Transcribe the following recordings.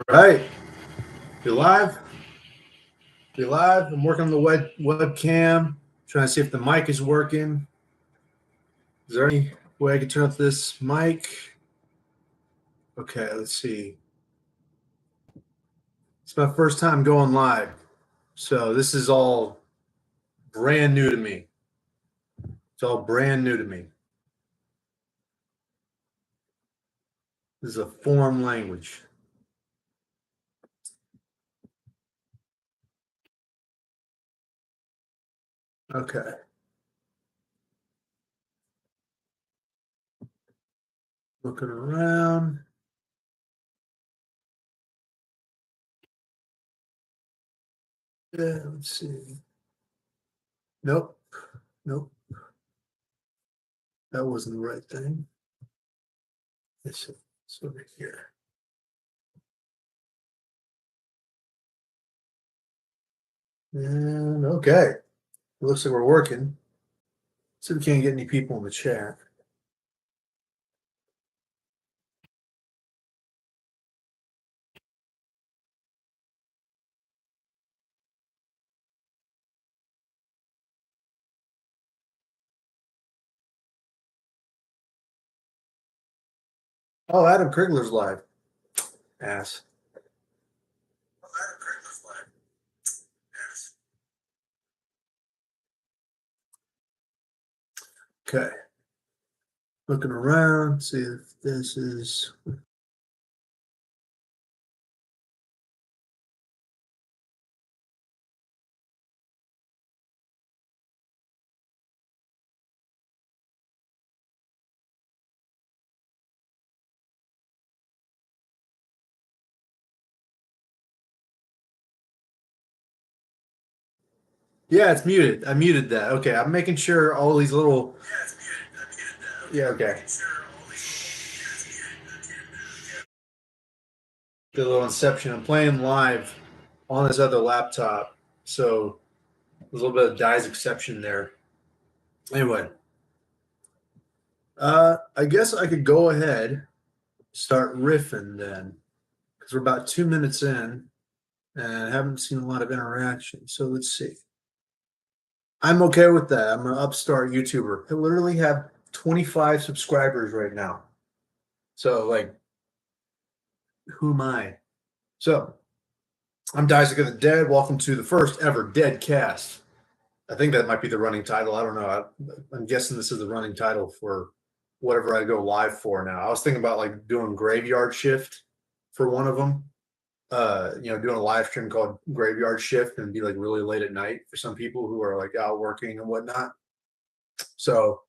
All right, you live? You live? I'm working on the webcam, trying to see if the mic is working. Is there any way I can turn up this mic? Okay, let's see. It's my first time going live, so this is all brand new to me. It's all brand new to me. This is a foreign language. Okay. Looking around. Yeah, let's see. Nope. Nope. That wasn't the right thing. It's over here. And okay. It looks like we're working. See if we can't get any people in the chat. Oh, Adam Krigler's live. Ass. Okay. Looking around, see if this is. Yeah, it's muted. I muted that. Okay, I'm making sure all these little. Yeah, it's muted. I muted that. Yeah, okay. The little inception. I'm playing live on this other laptop, so there's a little bit of dies exception there. Anyway, I guess I could go ahead, start riffing then, because we're about 2 minutes in, and I haven't seen a lot of interaction. So let's see. I'm okay with that. I'm an upstart YouTuber. I literally have 25 subscribers right now. So, like, who am I? So, I'm Isaac of the Dead. Welcome to the first ever Deadcast. I think that might be the running title. I don't know. I'm guessing this is the running title for whatever I go live for now. I was thinking about like doing Graveyard Shift for one of them. Doing a live stream called Graveyard Shift and be like really late at night for some people who are like out working and whatnot. So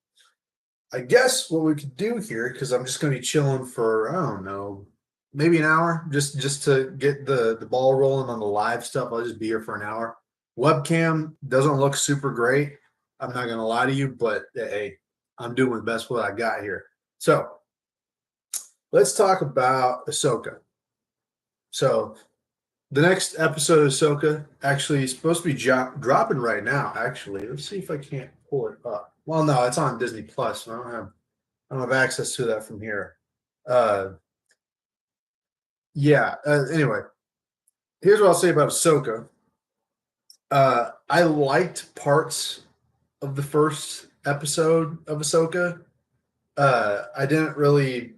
I guess what we could do here, because I'm just going to be chilling for, I don't know, maybe an hour, just to get the ball rolling on the live stuff. I'll just be here for an hour. Webcam doesn't look super great. I'm not going to lie to you, but hey, I'm doing the best what I got here. So let's talk about Ahsoka. So the next episode of Ahsoka actually is supposed to be dropping right now. Actually, let's see if I can't pull it up. Well, no, it's on Disney Plus. So I don't have access to that from here. Anyway, here's what I'll say about Ahsoka. I liked parts of the first episode of Ahsoka. I didn't really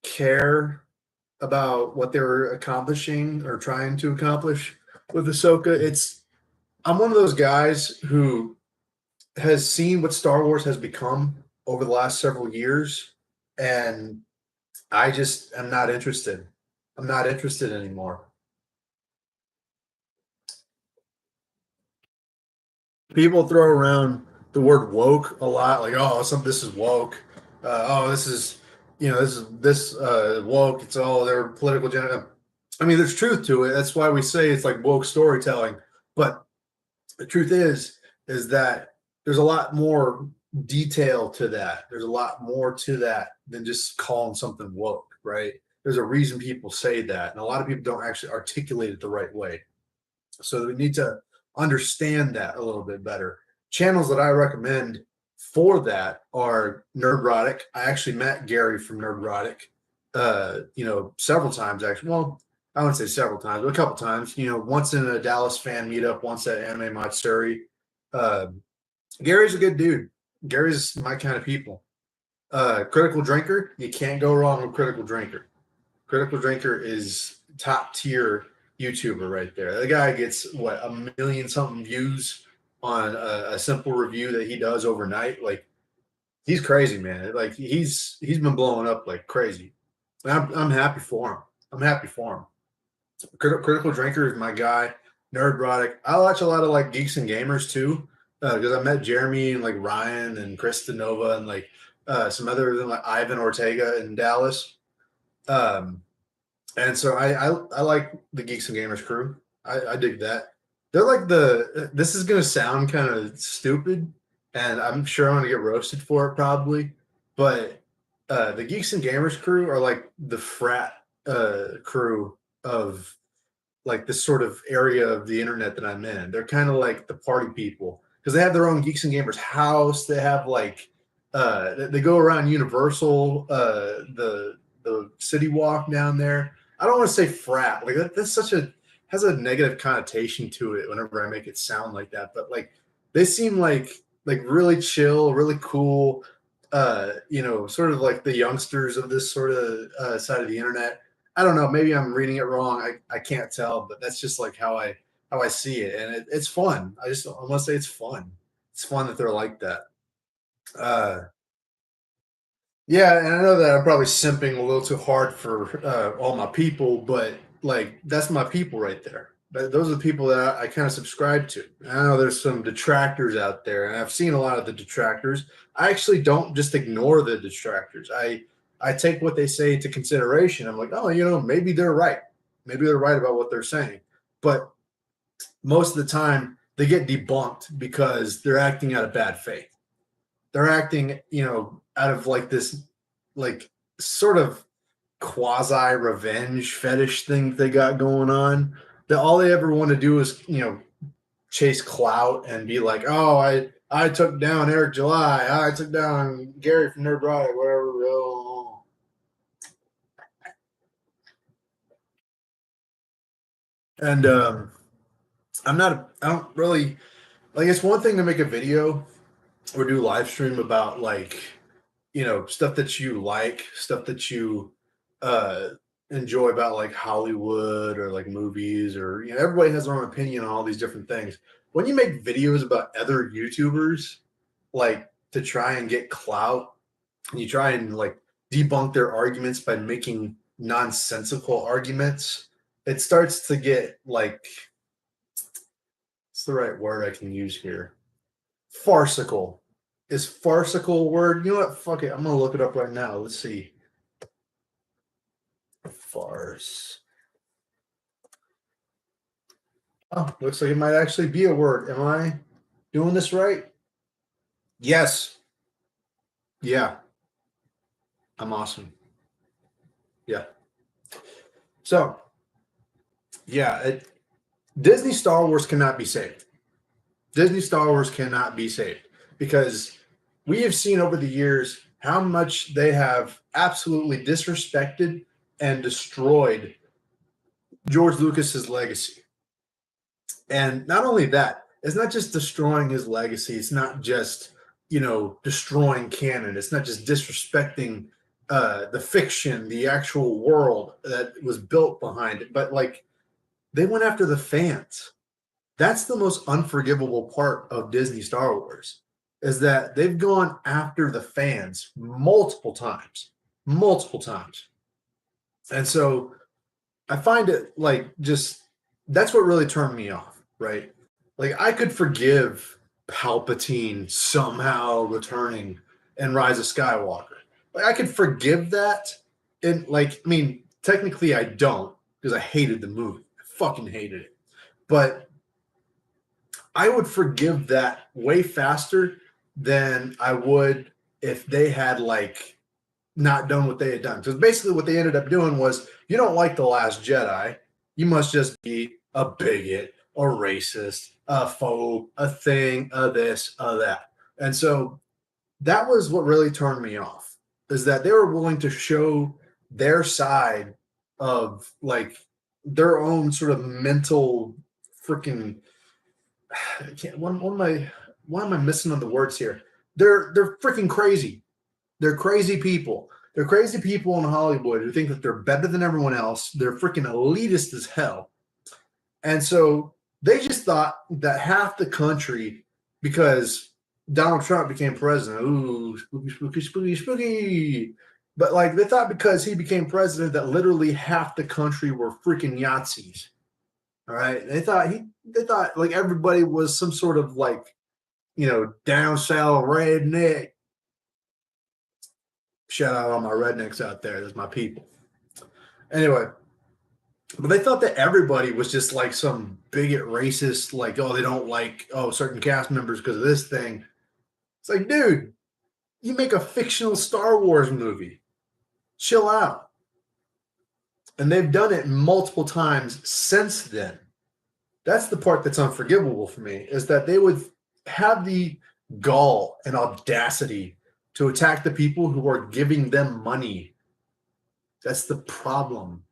care about what they were accomplishing or trying to accomplish with Ahsoka. I'm one of those guys who has seen what Star Wars has become over the last several years, and I just am not interested. I'm not interested anymore. People throw around the word woke a lot, like, oh, this is woke. This is, this woke. It's all their political agenda. I mean, there's truth to it. That's why we say it's like woke storytelling. But the truth is that there's a lot more detail to that. There's a lot more to that than just calling something woke, right? There's a reason people say that, and a lot of people don't actually articulate it the right way. So we need to understand that a little bit better. Channels that I recommend for that are Nerdrotic. I actually met Gary from Nerdrotic, several times actually. Well, I wouldn't say several times, but a couple times. Once in a Dallas fan meetup, once at Anime Matsuri. Uh, Gary's a good dude. Gary's my kind of people. Critical Drinker, you can't go wrong with Critical Drinker. Critical Drinker is top tier YouTuber right there. The guy gets what, a million something views on a simple review that he does overnight. Like, he's crazy, man. Like, he's been blowing up like crazy. And I'm happy for him. I'm happy for him. Critical Drinker is my guy. Nerdrotic. I watch a lot of like Geeks and Gamers too, because I met Jeremy and like Ryan and Chris Nova and like some other than like Ivan Ortega in Dallas. Um, and so I like the Geeks and Gamers crew. I dig that. They're like this is gonna sound kind of stupid, and I'm sure I'm gonna get roasted for it probably, but the Geeks and Gamers crew are like the frat crew of like this sort of area of the internet that I'm in. They're kind of like the party people because they have their own Geeks and Gamers house. They have like they go around Universal, the city walk down there. I don't want to say frat, like that's such a has a negative connotation to it whenever I make it sound like that. But like they seem like really chill, really cool. Sort of like the youngsters of this sort of side of the internet. I don't know. Maybe I'm reading it wrong. I can't tell, but that's just like how I see it, and it's fun. I want to say it's fun. It's fun that they're like that. Uh, yeah, and I know that I'm probably simping a little too hard for all my people, but like that's my people right there. Those are the people that I kind of subscribe to. I know there's some detractors out there, and I've seen a lot of the detractors. I actually don't just ignore the detractors. I take what they say into consideration. I'm like, oh, maybe they're right. Maybe they're right about what they're saying. But most of the time, they get debunked because they're acting out of bad faith. They're acting, out of like this, like sort of quasi revenge fetish thing they got going on. That all they ever want to do is, chase clout and be like, oh, I took down Eric July, I took down Gary from Nerd Riot, whatever. Oh. And I don't really like. It's one thing to make a video or do live stream about like stuff that you like, stuff that you uh enjoy about like Hollywood or like movies, or everybody has their own opinion on all these different things. When you make videos about other YouTubers, like to try and get clout, and you try and like debunk their arguments by making nonsensical arguments, it starts to get like, what's the right word I can use here? Farcical. Is farcical a word? You know what? Fuck it. I'm gonna look it up right now. Let's see. Farce. Oh, looks like it might actually be a word. Am I doing this right? Yes. Yeah. I'm awesome. Yeah. So, yeah, Disney Star Wars cannot be saved. Disney Star Wars cannot be saved because we have seen over the years how much they have absolutely disrespected and destroyed George Lucas's legacy. And not only that, it's not just destroying his legacy. It's not just, destroying canon. It's not just disrespecting the fiction, the actual world that was built behind it, but like they went after the fans. That's the most unforgivable part of Disney Star Wars is that they've gone after the fans multiple times. And so I find it like just that's what really turned me off, right? Like I could forgive Palpatine somehow returning in Rise of Skywalker. Like I could forgive that. And like, I mean, technically I don't because I hated the movie. I fucking hated it. But I would forgive that way faster than I would if they had like not done what they had done. Because basically what they ended up doing was you don't like The Last Jedi, you must just be a bigot, a racist, a phobe, a thing, a this, a that. And so that was what really turned me off, is that they were willing to show their side of their own sort of mental freaking. I can't, one of my why am I missing on the words here? They're freaking crazy. They're crazy people. They're crazy people in Hollywood who think that they're better than everyone else. They're freaking elitist as hell. And so they just thought that half the country, because Donald Trump became president, ooh, spooky, spooky, spooky, spooky. But like they thought because he became president that literally half the country were freaking Yazis. All right. They thought like everybody was some sort of like, down south redneck. Shout out all my rednecks out there. That's my people. Anyway, but they thought that everybody was just like some bigot racist, like, oh, they don't like, certain cast members because of this thing. It's like, dude, you make a fictional Star Wars movie. Chill out. And they've done it multiple times since then. That's the part that's unforgivable for me, is that they would have the gall and audacity to attack the people who are giving them money. That's the problem.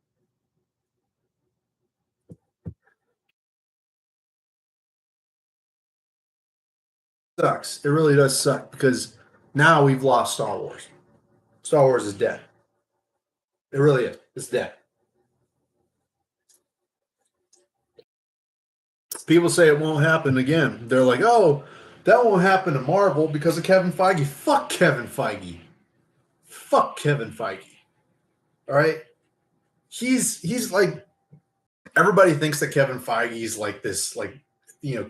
Sucks. It really does suck because now we've lost Star Wars. Star Wars is dead. It really is. It's dead. People say it won't happen again. They're like, oh, that won't happen to Marvel because of Kevin Feige. Fuck Kevin Feige. Fuck Kevin Feige. All right. He's like, everybody thinks that Kevin Feige is like this, like,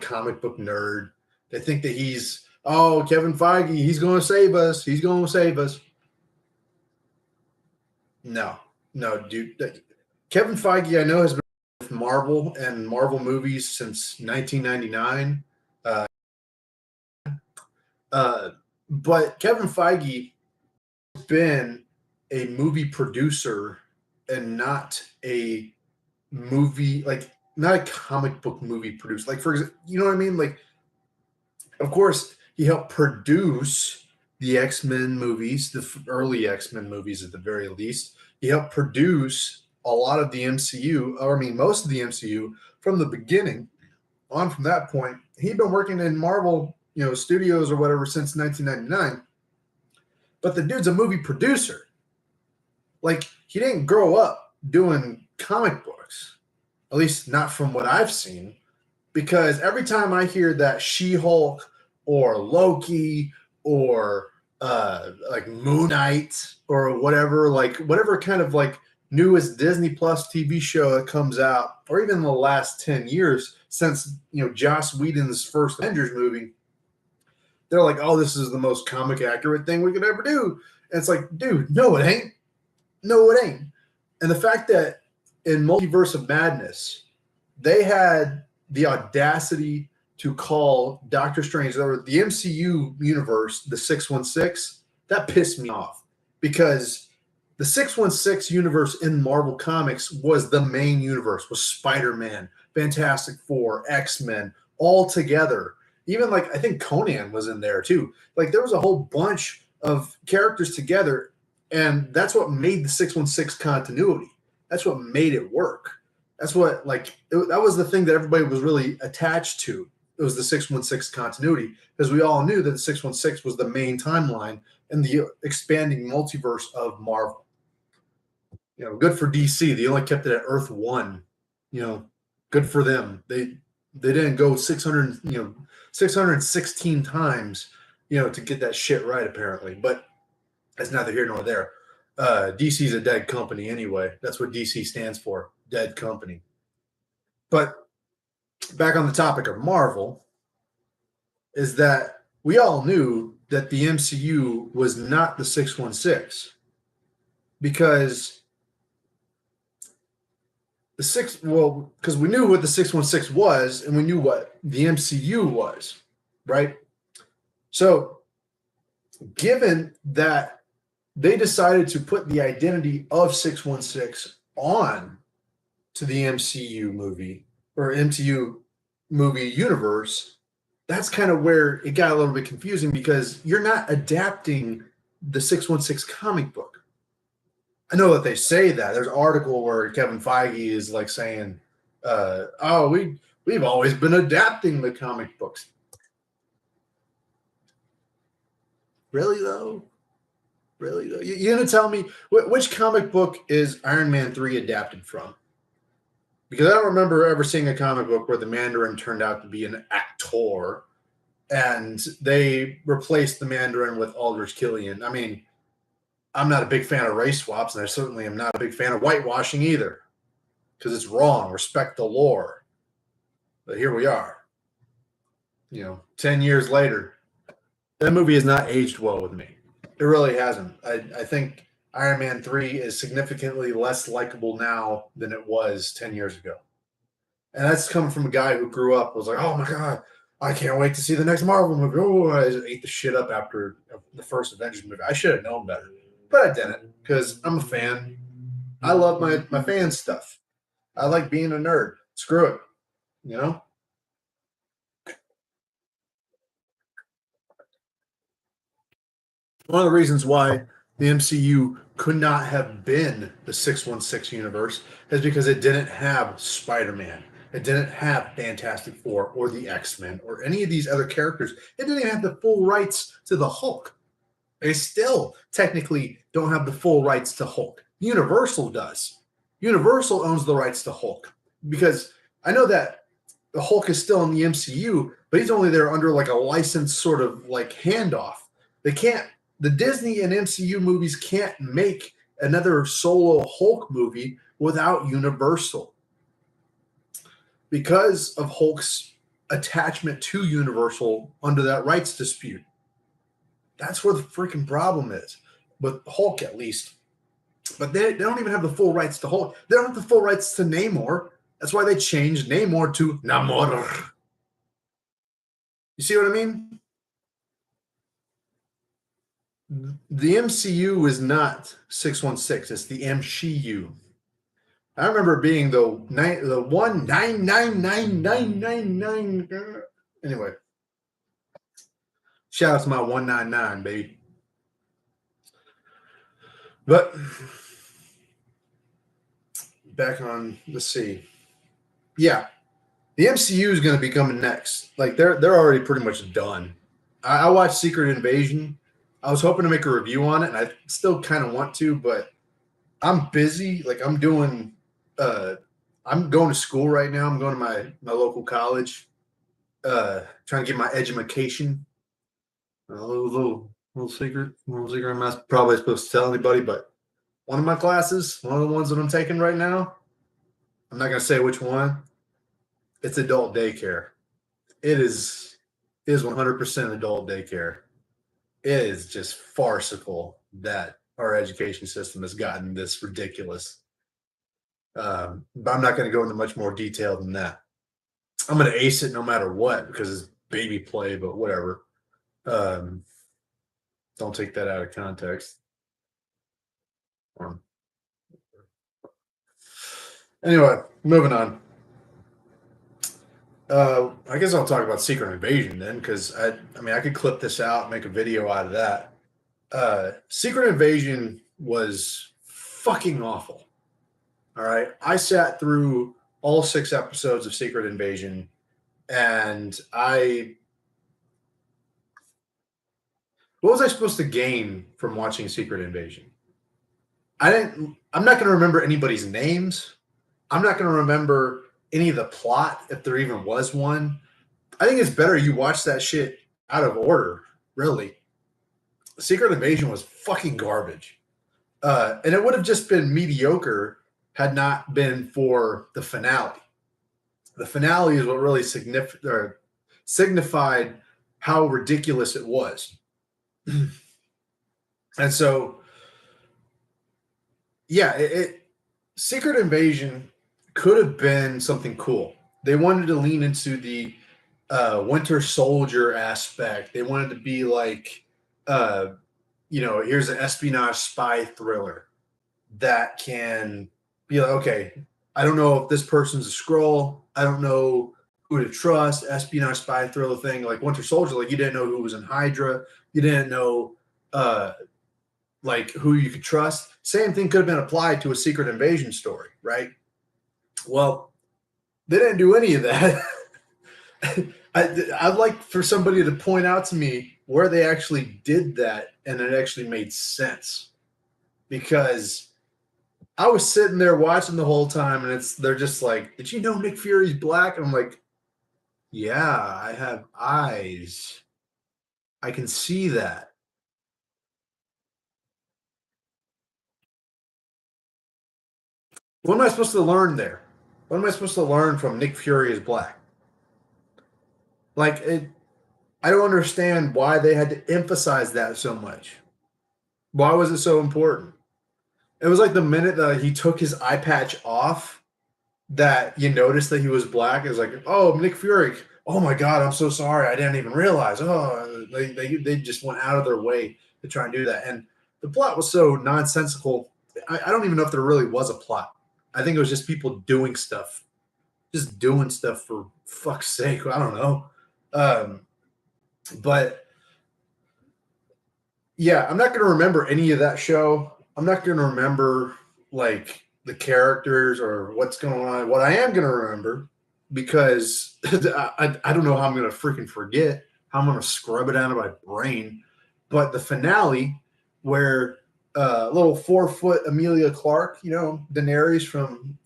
comic book nerd. They think that Kevin Feige, he's going to save us. He's going to save us. No, no, dude. Kevin Feige, I know, has been with Marvel and Marvel movies since 1999. But Kevin Feige has been a movie producer and not a movie, like, not a comic book movie producer. Like, for example, you know what I mean? Like, of course, he helped produce the X-Men movies, the early X-Men movies at the very least. He helped produce a lot of the MCU, or I mean, most of the MCU from the beginning on from that point. He'd been working in Marvel, studios or whatever since 1999. But the dude's a movie producer. Like, he didn't grow up doing comic books, at least not from what I've seen. Because every time I hear that She-Hulk or Loki or like Moon Knight or whatever, like whatever kind of like newest Disney Plus TV show that comes out, or even in the last 10 years since Joss Whedon's first Avengers movie, they're like, oh, this is the most comic accurate thing we could ever do. And it's like, dude, no, it ain't. No, it ain't. And the fact that in Multiverse of Madness, they had the audacity to call Doctor Strange, or the MCU universe, the 616, that pissed me off because the 616 universe in Marvel Comics was the main universe, was Spider-Man, Fantastic Four, X-Men, all together. Even like, I think Conan was in there too. Like, there was a whole bunch of characters together, and that's what made the 616 continuity. That's what made it work. That's what, like, that was the thing that everybody was really attached to. It was the 616 continuity, because we all knew that the 616 was the main timeline in the expanding multiverse of Marvel. Good for DC. They only kept it at Earth 1. Good for them. They didn't go 616 times, to get that shit right, apparently. But that's neither here nor there. DC's a dead company anyway. That's what DC stands for, dead company. But back on the topic of Marvel, is that we all knew that the MCU was not the 616, because because we knew what the 616 was, and we knew what the MCU was, right? So given that they decided to put the identity of 616 on to the MCU movie or MCU movie universe, that's kind of where it got a little bit confusing, because you're not adapting the 616 comic book. I know that they say that. There's an article where Kevin Feige is like saying, "Oh, we've always been adapting the comic books." Really though? Really though? You're gonna tell me which comic book is Iron Man 3 adapted from? Because I don't remember ever seeing a comic book where the Mandarin turned out to be an actor and they replaced the Mandarin with Aldrich Killian. I mean, I'm not a big fan of race swaps, and I certainly am not a big fan of whitewashing either, because it's wrong. Respect the lore. But here we are, 10 years later. That movie has not aged well with me. It really hasn't. I think Iron Man 3 is significantly less likable now than it was 10 years ago. And that's coming from a guy who grew up, was like, oh my God, I can't wait to see the next Marvel movie. Oh, I just ate the shit up after the first Avengers movie. I should have known better, but I didn't because I'm a fan. I love my fan stuff. I like being a nerd. Screw it, you know? One of the reasons why the MCU could not have been the 616 universe is because it didn't have Spider-Man. It didn't have Fantastic Four or the X-Men or any of these other characters. It didn't even have the full rights to the Hulk. They still technically don't have the full rights to Hulk. Universal does. Universal owns the rights to Hulk because I know that the Hulk is still in the MCU, but he's only there under like a licensed sort of like handoff. They can't, the Disney and MCU movies can't make another solo Hulk movie without Universal because of Hulk's attachment to Universal under that rights dispute. That's where the freaking problem is. With Hulk, at least. But they don't even have the full rights to Hulk. They don't have the full rights to Namor. That's why they changed Namor to Namor. You see what I mean? The MCU is not 616. It's the MCU. I remember being the 1999999. Anyway, shout out to my 199, baby. But back on, let's see. Yeah, the MCU is going to be coming next. Like they're already pretty much done. I watched Secret Invasion. I was hoping to make a review on it, and I still kind of want to, but I'm busy. Like I'm doing, I'm going to school right now. I'm going to my local college, trying to get my education. A little secret. I'm not probably supposed to tell anybody, but one of my classes, one of the ones that I'm taking right now, I'm not going to say which one. It's adult daycare. It is 100% adult daycare. It is just farcical that our education system has gotten this ridiculous. But I'm not going to go into much more detail than that. I'm going to ace it no matter what because it's baby play, but whatever. Don't take that out of context. Anyway, moving on. I guess I'll talk about Secret Invasion then, because I mean I could clip this out and make a video out of that. Secret Invasion was fucking awful. All right, I sat through all 6 episodes of Secret Invasion, and what was I supposed to gain from watching Secret Invasion? I'm not going to remember anybody's names. I'm not going to remember any of the plot if there even was one. I think it's better you watch that shit out of order, really. Secret Invasion was fucking garbage. And it would have just been mediocre had not been for the finale. The finale is what really signified how ridiculous it was. And so, yeah, Secret Invasion could have been something cool. They wanted to lean into the Winter Soldier aspect. They wanted to be like, here's an espionage spy thriller that can be like, okay, I don't know if this person's a Skrull. I don't know who to trust. Espionage spy thriller thing like Winter Soldier. Like you didn't know who was in Hydra. You didn't know like who you could trust. Same thing could have been applied to a Secret Invasion story, right? Well, they didn't do any of that. I'd like for somebody to point out to me where they actually did that and it actually made sense. Because I was sitting there watching the whole time and they're just like, did you know Nick Fury's black? And I'm like, yeah, I have eyes. I can see that. What am I supposed to learn there? What am I supposed to learn from Nick Fury is black? Like, I don't understand why they had to emphasize that so much. Why was it so important? It was like the minute that he took his eye patch off that you noticed that he was black. It was like, oh, Nick Fury. Oh my God, I'm so sorry. I didn't even realize. Oh, they just went out of their way to try and do that. And the plot was so nonsensical. I don't even know if there really was a plot. I think it was just people doing stuff, just doing stuff for fuck's sake. I don't know. But yeah, I'm not going to remember any of that show. I'm not going to remember like the characters or what's going on. What I am going to remember, because I don't know how I'm going to freaking forget, how I'm going to scrub it out of my brain. But the finale, where little 4-foot Amelia Clark, Daenerys from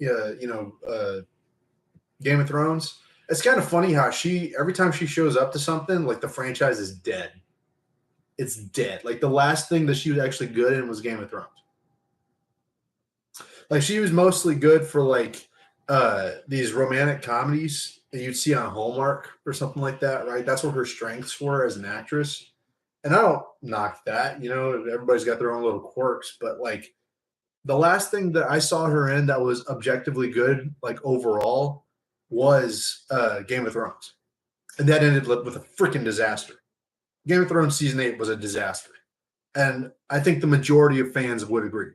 Game of Thrones. It's kind of funny how every time she shows up to something, like the franchise is dead. It's dead. Like the last thing that she was actually good in was Game of Thrones. Like she was mostly good for like these romantic comedies that you'd see on Hallmark or something like that, right? That's what her strengths were as an actress. And I don't knock that, everybody's got their own little quirks, but like the last thing that I saw her in that was objectively good, like overall, was Game of Thrones. And that ended with a freaking disaster. Game of Thrones season 8 was a disaster. And I think the majority of fans would agree.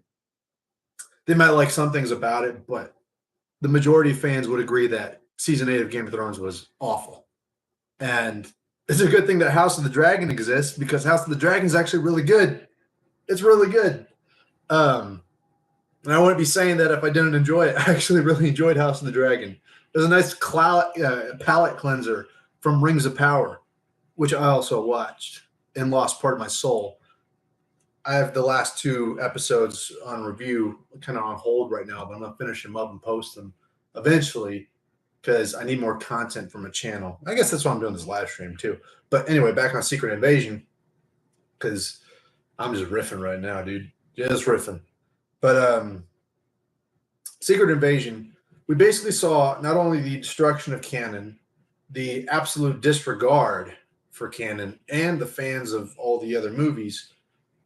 They might like some things about it, but the majority of fans would agree that season 8 of Game of Thrones was awful. And it's a good thing that House of the Dragon exists, because House of the Dragon is actually really good. It's really good. And I wouldn't be saying that if I didn't enjoy it. I actually really enjoyed House of the Dragon. There's a nice palate cleanser from Rings of Power, which I also watched and lost part of my soul. I have the last 2 episodes on review kind of on hold right now, but I'm going to finish them up and post them eventually because I need more content from a channel. I guess that's why I'm doing this live stream too. But anyway, back on Secret Invasion, because I'm just riffing right now, dude. Just riffing. But Secret Invasion, we basically saw not only the destruction of canon, the absolute disregard for canon, and the fans of all the other movies.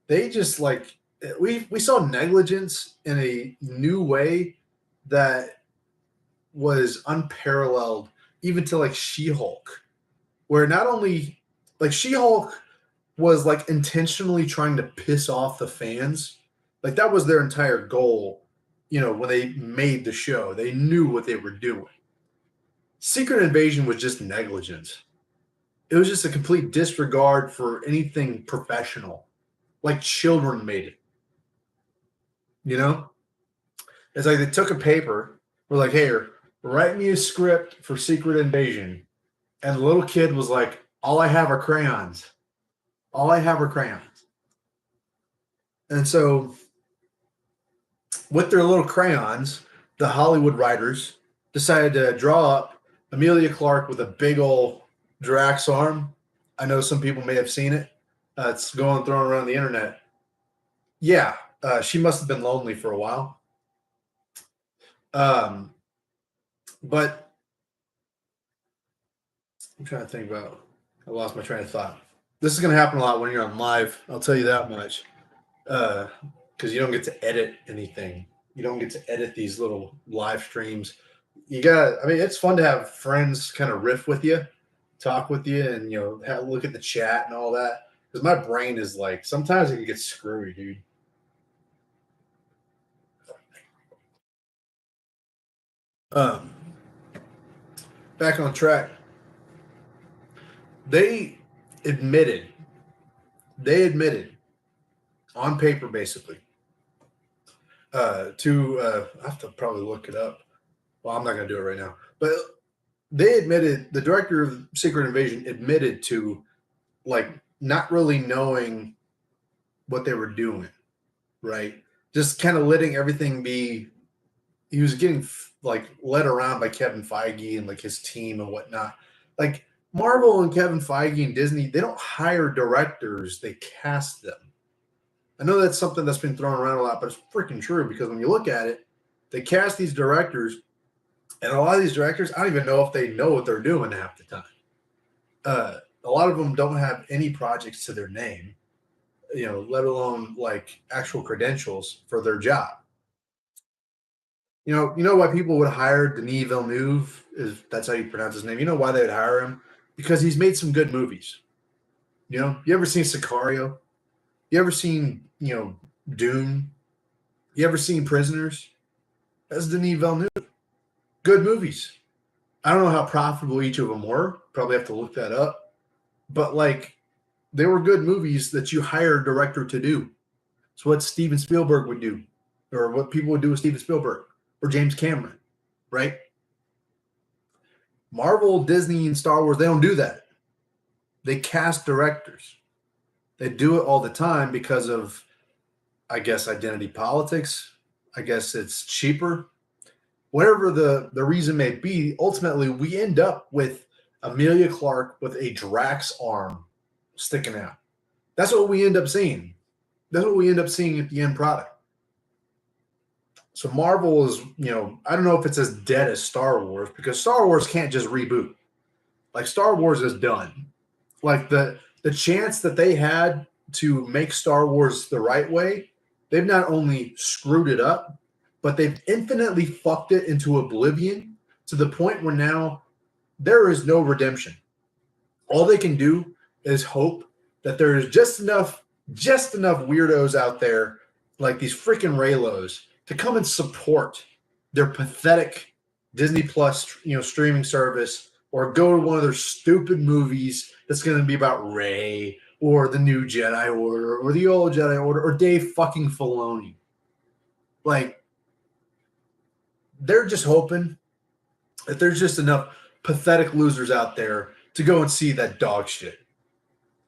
They just like we saw negligence in a new way that was unparalleled, even to like She-Hulk, where not only like She-Hulk was like intentionally trying to piss off the fans. Like that was their entire goal, when they made the show. They knew what they were doing. Secret Invasion was just negligence. It was just a complete disregard for anything professional. Like children made it. It's like they took a paper, were like, hey, write me a script for Secret Invasion. And the little kid was like, all I have are crayons. All I have are crayons. And so with their little crayons, the Hollywood writers decided to draw up Amelia Clark with a big old Drax arm. I know some people may have seen it. It's going thrown around the internet. Yeah, she must have been lonely for a while. But I'm trying to think about. I lost my train of thought. This is going to happen a lot when you're on live. I'll tell you that much. Because you don't get to edit anything. You don't get to edit these little live streams. It's fun to have friends kind of riff with you, talk with you, and look at the chat and all that. Because my brain is like, sometimes it can get screwy, dude. Back on track. They admitted on paper, basically. I have to probably look it up. Well, I'm not going to do it right now. But they admitted, the director of Secret Invasion admitted to like not really knowing what they were doing, right? Just kind of letting everything be. He was getting like led around by Kevin Feige and like his team and whatnot. Like Marvel and Kevin Feige and Disney, they don't hire directors, they cast them. I know that's something that's been thrown around a lot, but it's freaking true because when you look at it, they cast these directors, and a lot of these directors, I don't even know if they know what they're doing half the time. A lot of them don't have any projects to their name, let alone like actual credentials for their job. You know why people would hire Denis Villeneuve? Is that's how you pronounce his name? You know why they would hire him? Because he's made some good movies. You ever seen Sicario? You ever seen Dune? You ever seen Prisoners? That's Denis Villeneuve. Good movies. I don't know how profitable each of them were. Probably have to look that up. But like, they were good movies that you hire a director to do. It's what Steven Spielberg would do, or what people would do with Steven Spielberg or James Cameron, right? Marvel, Disney, and Star Wars, they don't do that. They cast directors. They do it all the time because of, I guess, identity politics. I guess it's cheaper. Whatever the reason may be, ultimately we end up with Amelia Clark with a Drax arm sticking out. That's what we end up seeing. That's what we end up seeing at the end product. So Marvel is, I don't know if it's as dead as Star Wars because Star Wars can't just reboot. Like Star Wars is done. Like the chance that they had to make Star Wars the right way, they've not only screwed it up, but they've infinitely fucked it into oblivion to the point where now there is no redemption. All they can do is hope that there is just enough weirdos out there like these freaking Raylos to come and support their pathetic Disney Plus, streaming service, or go to one of their stupid movies that's going to be about Rey or the new Jedi Order or the old Jedi Order or Dave fucking Filoni. Like, they're just hoping that there's just enough pathetic losers out there to go and see that dog shit.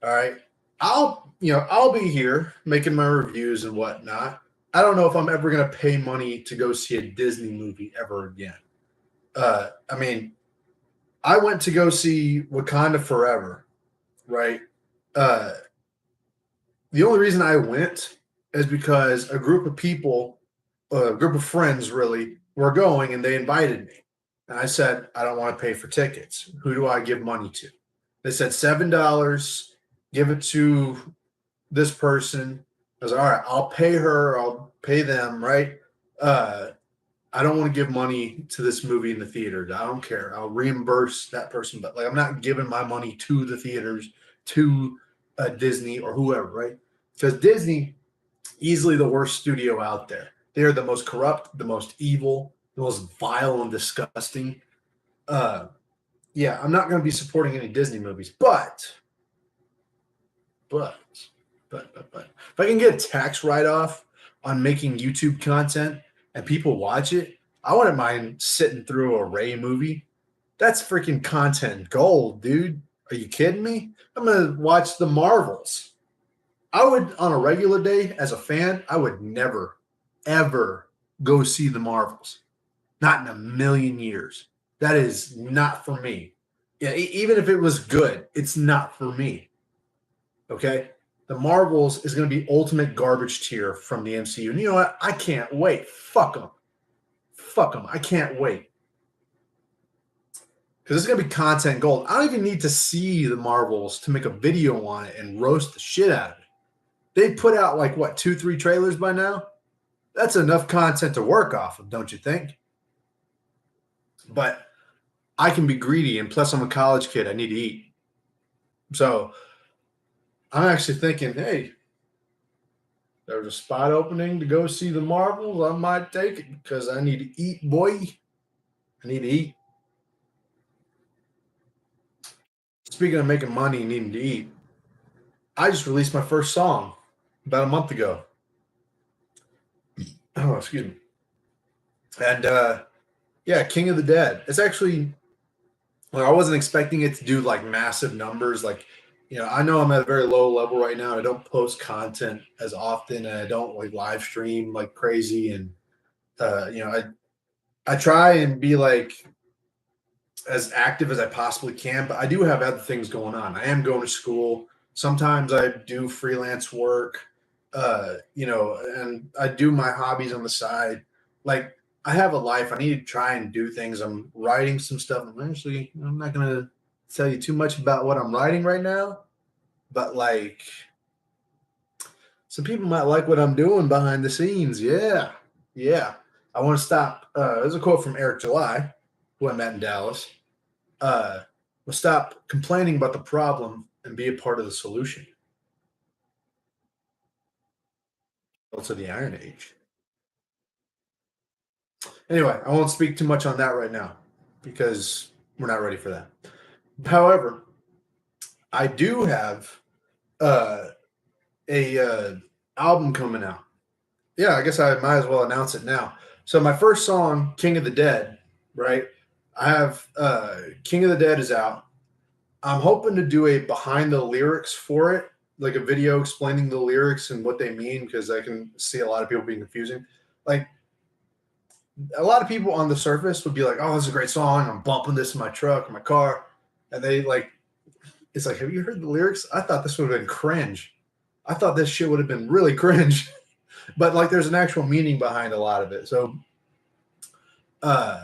All right. I'll be here making my reviews and whatnot. I don't know if I'm ever going to pay money to go see a Disney movie ever again. I mean, I went to go see Wakanda Forever, right? The only reason I went is because a group of people, a group of friends really, were going and they invited me. And I said, I don't want to pay for tickets. Who do I give money to? They said $7, give it to this person. I was like, all right, I'll pay her, I'll pay them, right? I don't want to give money to this movie in the theater. I don't care. I'll reimburse that person, but like I'm not giving my money to the theaters, to Disney or whoever, right? Because Disney, easily the worst studio out there. They are the most corrupt, the most evil, the most vile and disgusting. Yeah, I'm not going to be supporting any Disney movies, but if I can get a tax write-off on making YouTube content and people watch it, I wouldn't mind sitting through a Ray movie. That's freaking content gold, dude. Are you kidding me? I'm going to watch the Marvels. I would, on a regular day, as a fan, I would never, ever go see the Marvels. Not in a million years. That is not for me. Yeah, even if it was good, it's not for me. Okay? The Marvels is going to be ultimate garbage tier from the MCU. And you know what? I can't wait. Fuck them. Fuck them. I can't wait. Because it's going to be content gold. I don't even need to see the Marvels to make a video on it and roast the shit out of it. They put out like, what, 2-3 trailers by now? That's enough content to work off of, don't you think? But I can be greedy, and plus I'm a college kid. I need to eat. So I'm actually thinking, hey, there's a spot opening to go see the Marvels. I might take it because I need to eat, boy. I need to eat. Speaking of making money and needing to eat, I just released my first song. about a month ago. Oh, excuse me. And yeah, King of the Dead. It's actually, well, I wasn't expecting it to do like massive numbers. Like, I know I'm at a very low level right now. I don't post content as often, and I don't like live stream like crazy. And I try and be like as active as I possibly can, but I do have other things going on. I am going to school. Sometimes I do freelance work, and I do my hobbies on the side. Like, I have a life. I need to try and do things. I'm writing some stuff. I'm not going to tell you too much about what I'm writing right now, but like, some people might like what I'm doing behind the scenes. Yeah. Yeah. I want to stop. There's a quote from Eric July, who I met in Dallas. uh, will stop complaining about the problem and be a part of the solution. Also, the Iron Age. Anyway, I won't speak too much on that right now because we're not ready for that. However, I do have uh, a album coming out. Yeah, I guess I might as well announce it now. So my first song, "King of the Dead," right? I have "King of the Dead" is out. I'm hoping to do a behind the lyrics for it, like a video explaining the lyrics and what they mean, because I can see a lot of people being confusing. Like, a lot of people on the surface would be like, "Oh, this is a great song. I'm bumping this in my truck or my car," and they like, it's like, "Have you heard the lyrics? I thought this would have been cringe. I thought this shit would have been really cringe." But like, there's an actual meaning behind a lot of it. So, uh,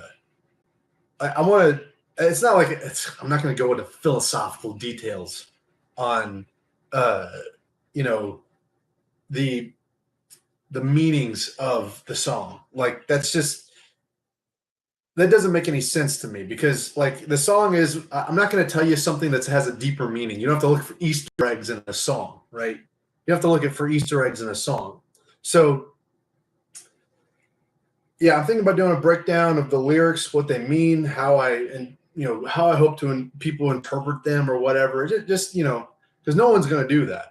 I want to. It's not like I'm not going to go into philosophical details on, uh, you know, the the meanings of the song. Like, that doesn't make any sense to me, because like the song is. I'm not going to tell you something that has a deeper meaning. You don't have to look for Easter eggs in a song, right? You have to look for Easter eggs in a song. So yeah, I'm thinking about doing a breakdown of the lyrics, what they mean, how I hope people interpret them or whatever. Just because no one's going to do that,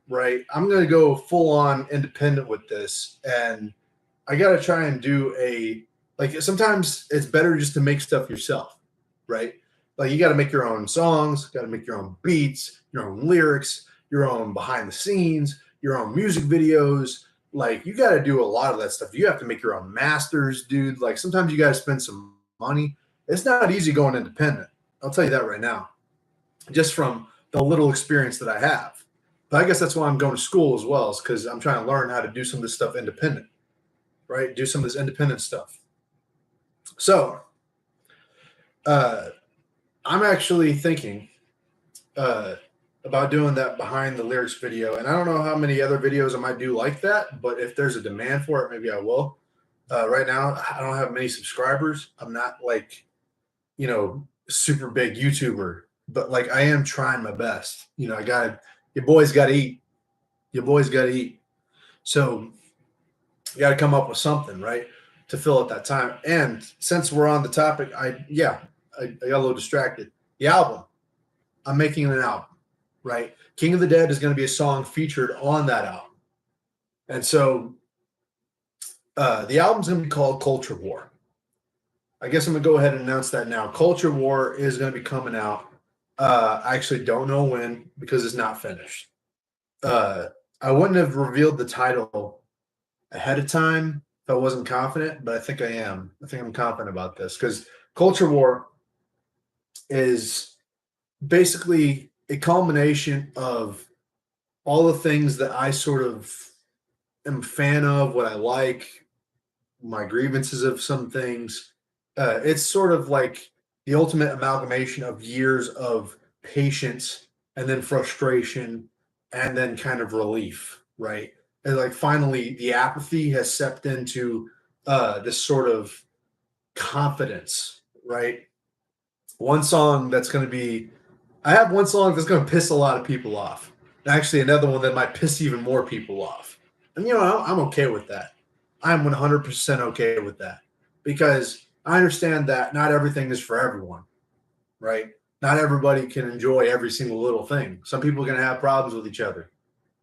right? I'm going to go full on independent with this, and I got to try and do like, sometimes it's better just to make stuff yourself, right? Like, you got to make your own songs, got to make your own beats, your own lyrics, your own behind the scenes, your own music videos. Like, you got to do a lot of that stuff. You have to make your own masters, dude. Like, sometimes you got to spend some money. It's not easy going independent. I'll tell you that right now, just from the little experience that I have. But I guess that's why I'm going to school as well, is because I'm trying to learn how to do some of this stuff independent, right? Do some of this independent stuff. So, uh, I'm actually thinking uh, about doing that behind the lyrics video, and I don't know how many other videos I might do like that, but if there's a demand for it, maybe I will. Right now, I don't have many subscribers. I'm not like, super big YouTuber, but like, I am trying my best. Your boys got to eat. Your boys got to eat. So you got to come up with something, right, to fill at that time. And since we're on the topic, I got a little distracted. The album, I'm making an album, right? King of the Dead is going to be a song featured on that album. And so the album's going to be called Culture War. I guess I'm going to go ahead and announce that now. Culture War is going to be coming out. I actually don't know when, because it's not finished. Uh, I wouldn't have revealed the title ahead of time if I wasn't confident, but I think I am. I think I'm confident about this, because Culture War is basically a culmination of all the things that I sort of am a fan of, what I like, my grievances of some things. It's sort of like the ultimate amalgamation of years of patience and then frustration and then kind of relief, right? And like, finally, the apathy has stepped into this sort of confidence, right? One song that's going to be, I have one song that's going to piss a lot of people off. Actually, another one that might piss even more people off. And, I'm okay with that. I'm 100% okay with that, because I understand that not everything is for everyone, right? Not everybody can enjoy every single little thing. Some people are going to have problems with each other,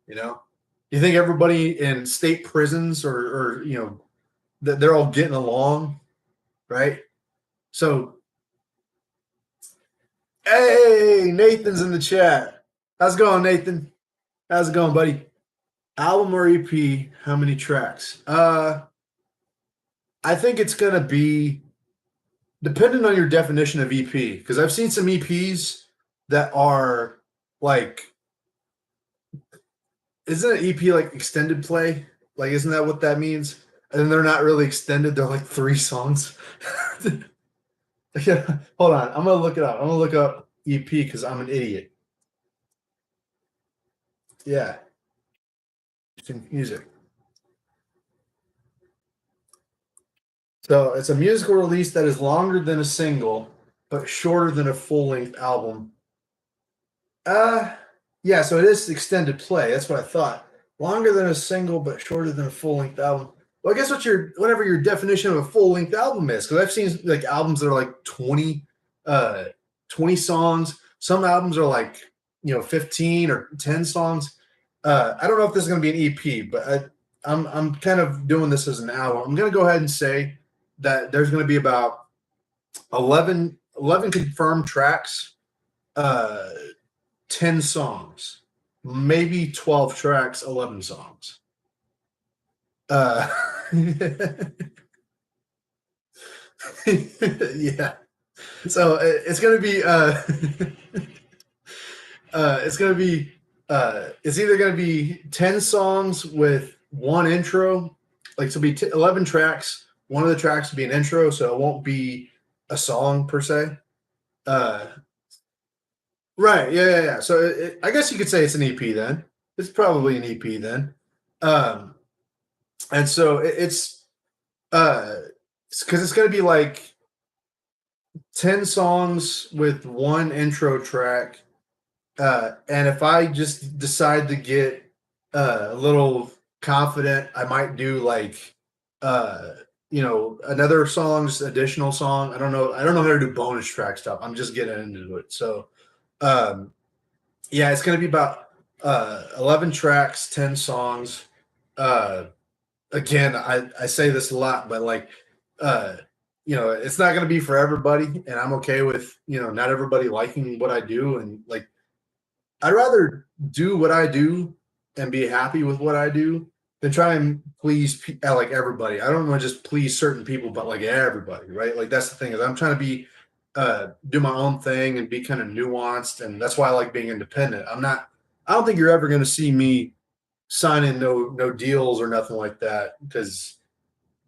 you know? You think everybody in state prisons or that they're all getting along, right? So, hey, Nathan's in the chat. How's it going, Nathan? How's it going, buddy? Album or EP? How many tracks? I think it's gonna be depending on your definition of EP, because I've seen some EPs that are like, isn't an EP like extended play? Like, isn't that what that means? And they're not really extended; they're like 3 songs. Yeah, hold on. I'm gonna look it up. I'm gonna look up EP because I'm an idiot. Yeah, music. So it's a musical release that is longer than a single, but shorter than a full length album. Uh, yeah. So it is extended play. That's what I thought. Longer than a single, but shorter than a full length album. Well, I guess whatever your definition of a full length album is, because I've seen like albums that are like uh, 20 songs. Some albums are like 15 or 10 songs. I don't know if this is going to be an EP, but I'm kind of doing this as an album. I'm going to go ahead and say that there's going to be about 11 confirmed tracks, uh, 10 songs, maybe 12 tracks, 11 songs. Yeah. So it's going to be it's either going to be 10 songs with one intro, like so be 11 tracks. One of the tracks will be an intro, so it won't be a song per se. Uh, right. Yeah. So I guess you could say it's an EP then. It's probably an EP then. Um, and so it's because it's going to be like 10 songs with one intro track. And if I just decide to get a little confident, I might do like another song, just additional song. I don't know. I don't know how to do bonus track stuff. I'm just getting into it. So um yeah, it's gonna be about 11 tracks, 10 songs. Uh Again, I say this a lot, but like uh it's not gonna be for everybody, and I'm okay with not everybody liking what I do, and like I'd rather do what I do and be happy with what I do than try and please like everybody. I don't want to just please certain people, but like everybody, right? Like that's the thing is I'm trying to be do my own thing and be kind of nuanced, and that's why I like being independent. I'm not. I don't think you're ever going to see me signing no deals or nothing like that because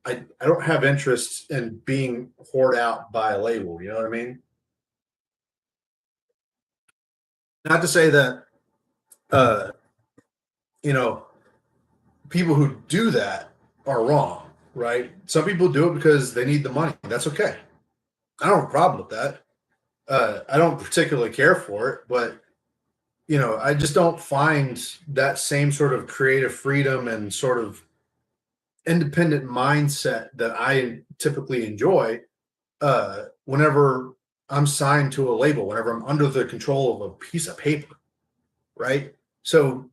I don't have interest in being whored out by a label. You know what I mean? Not to say that uh, you know people who do that are wrong, right? Some people do it because they need the money. That's okay. I don't have a problem with that. I don't particularly care for it, but I just don't find that same sort of creative freedom and sort of independent mindset that I typically enjoy whenever I'm signed to a label, whenever I'm under the control of a piece of paper, right? So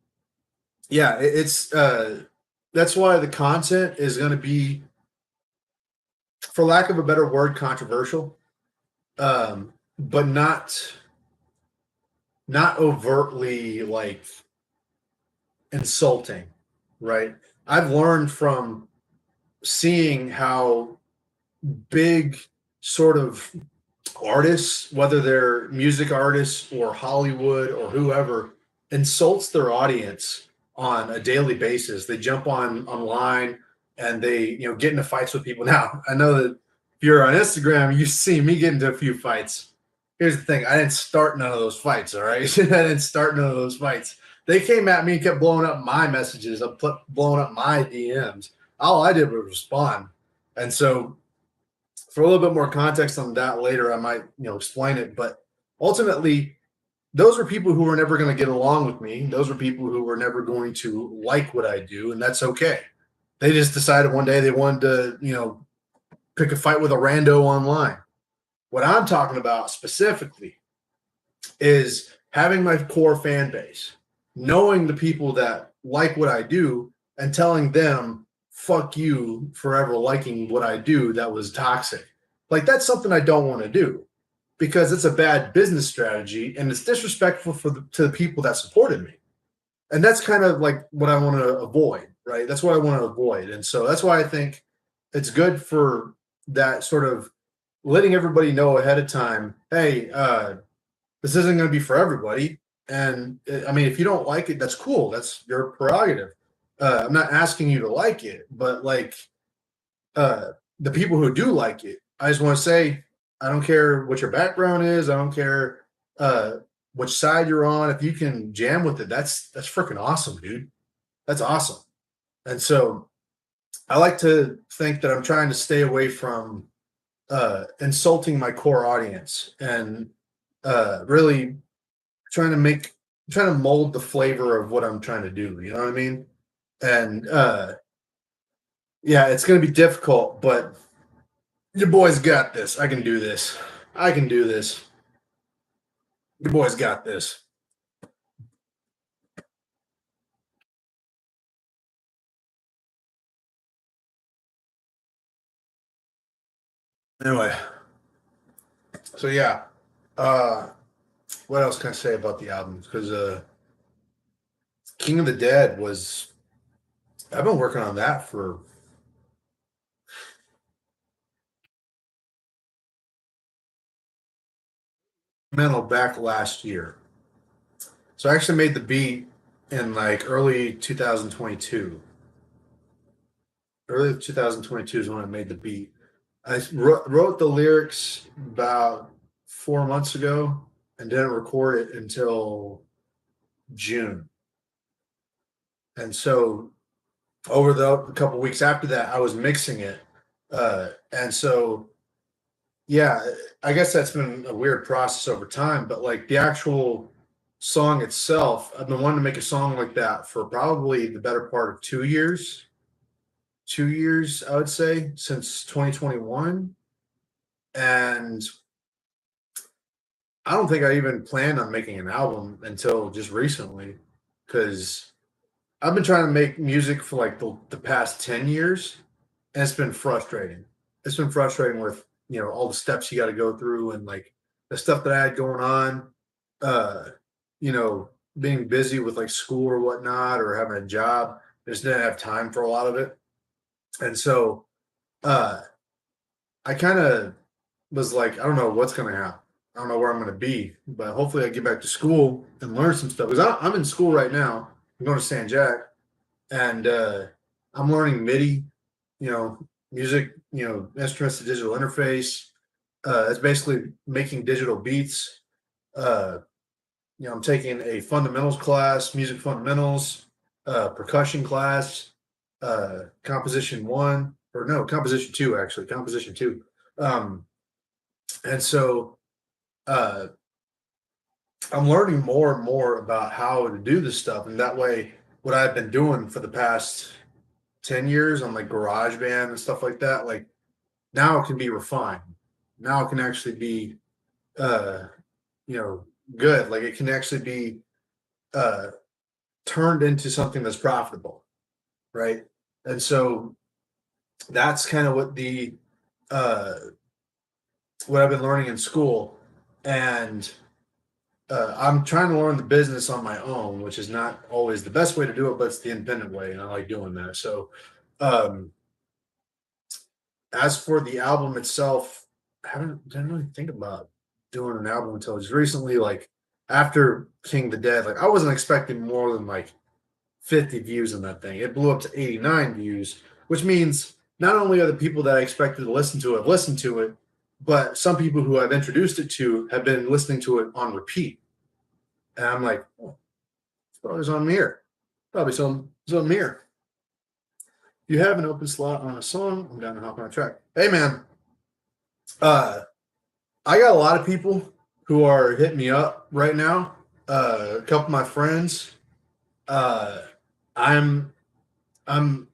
yeah, it's that's why the content is going to be, for lack of a better word, controversial, but not overtly like insulting, right? I've learned from seeing how big sort of artists, whether they're music artists or Hollywood or whoever, insults their audience on a daily basis. They jump online and they get into fights with people. Now I know that if you're on Instagram, you see me get into a few fights. Here's the thing: I didn't start none of those fights. All right, I didn't start none of those fights. They came at me and kept blowing up my messages, blowing up my DMs. All I did was respond, and so for a little bit more context on that later, I might explain it. But ultimately, those were people who were never going to get along with me. Those were people who were never going to like what I do, and that's okay. They just decided one day they wanted to, pick a fight with a rando online. What I'm talking about specifically is having my core fan base, knowing the people that like what I do and telling them fuck you forever liking what I do that was toxic. Like that's something I don't want to do because it's a bad business strategy and it's disrespectful to the people that supported me. And that's kind of like what I want to avoid, right? That's what I want to avoid. And so that's why I think it's good for that sort of letting everybody know ahead of time, hey, this isn't going to be for everybody. And I mean, if you don't like it, that's cool. That's your prerogative. I'm not asking you to like it, but like uh, the people who do like it, I just want to say, I don't care what your background is. I don't care uh, which side you're on. If you can jam with it, that's freaking awesome, dude. That's awesome. And so I like to think that I'm trying to stay away from insulting my core audience and really trying to mold the flavor of what I'm trying to do. You know what I mean? And yeah, it's going to be difficult, but your boys got this. I can do this. I can do this. Your boys got this. Anyway, so yeah, uh, what else can I say about the albums? Because King of the Dead was I've been working on that for mental back last year. So I actually made the beat in like early 2022. Early 2022 is when I made the beat. I wrote the lyrics about 4 months ago and didn't record it until June. And so over the couple weeks after that, I was mixing it. And so, yeah, I guess that's been a weird process over time, but like the actual song itself, I've been wanting to make a song like that for probably the better part of 2 years. 2 years, I would say, since 2021. And I don't think I even planned on making an album until just recently because I've been trying to make music for like the past 10 years and it's been frustrating. It's been frustrating with, all the steps you got to go through and like the stuff that I had going on, uh, you know, being busy with like school or whatnot or having a job. I just didn't have time for a lot of it. And so uh, I kind of was like, I don't know what's going to happen. I don't know where I'm going to be, but hopefully I get back to school and learn some stuff. Because I'm in school right now. I'm going to San Jack, and I'm learning MIDI, music, instruments to digital interface. It's basically making digital beats. Uh, I'm taking a fundamentals class, music fundamentals, percussion class, composition one, or no, composition two, actually, composition two. Um, and so uh, I'm learning more and more about how to do this stuff. And that way, what I've been doing for the past 10 years on like GarageBand and stuff like that, like now it can be refined. Now it can actually be, uh, you know, good. Like it can actually be uh, turned into something that's profitable. Right. And so that's kind of uh, what I've been learning in school. And I'm trying to learn the business on my own, which is not always the best way to do it, but it's the independent way, and I like doing that. So, um, as for the album itself, didn't really think about doing an album until just recently. Like after King the Dead, like I wasn't expecting more than like 50 views in that thing. It blew up to 89 views, which means not only are the people that I expected to listen to it have listened to it, but some people who I've introduced it to have been listening to it on repeat. And I'm like, oh, it's probably some here. Probably some here. You have an open slot on a song. I'm down to hop on a track. Hey man, uh, I got a lot of people who are hitting me up right now. A couple of my friends. Uh, I'm I'm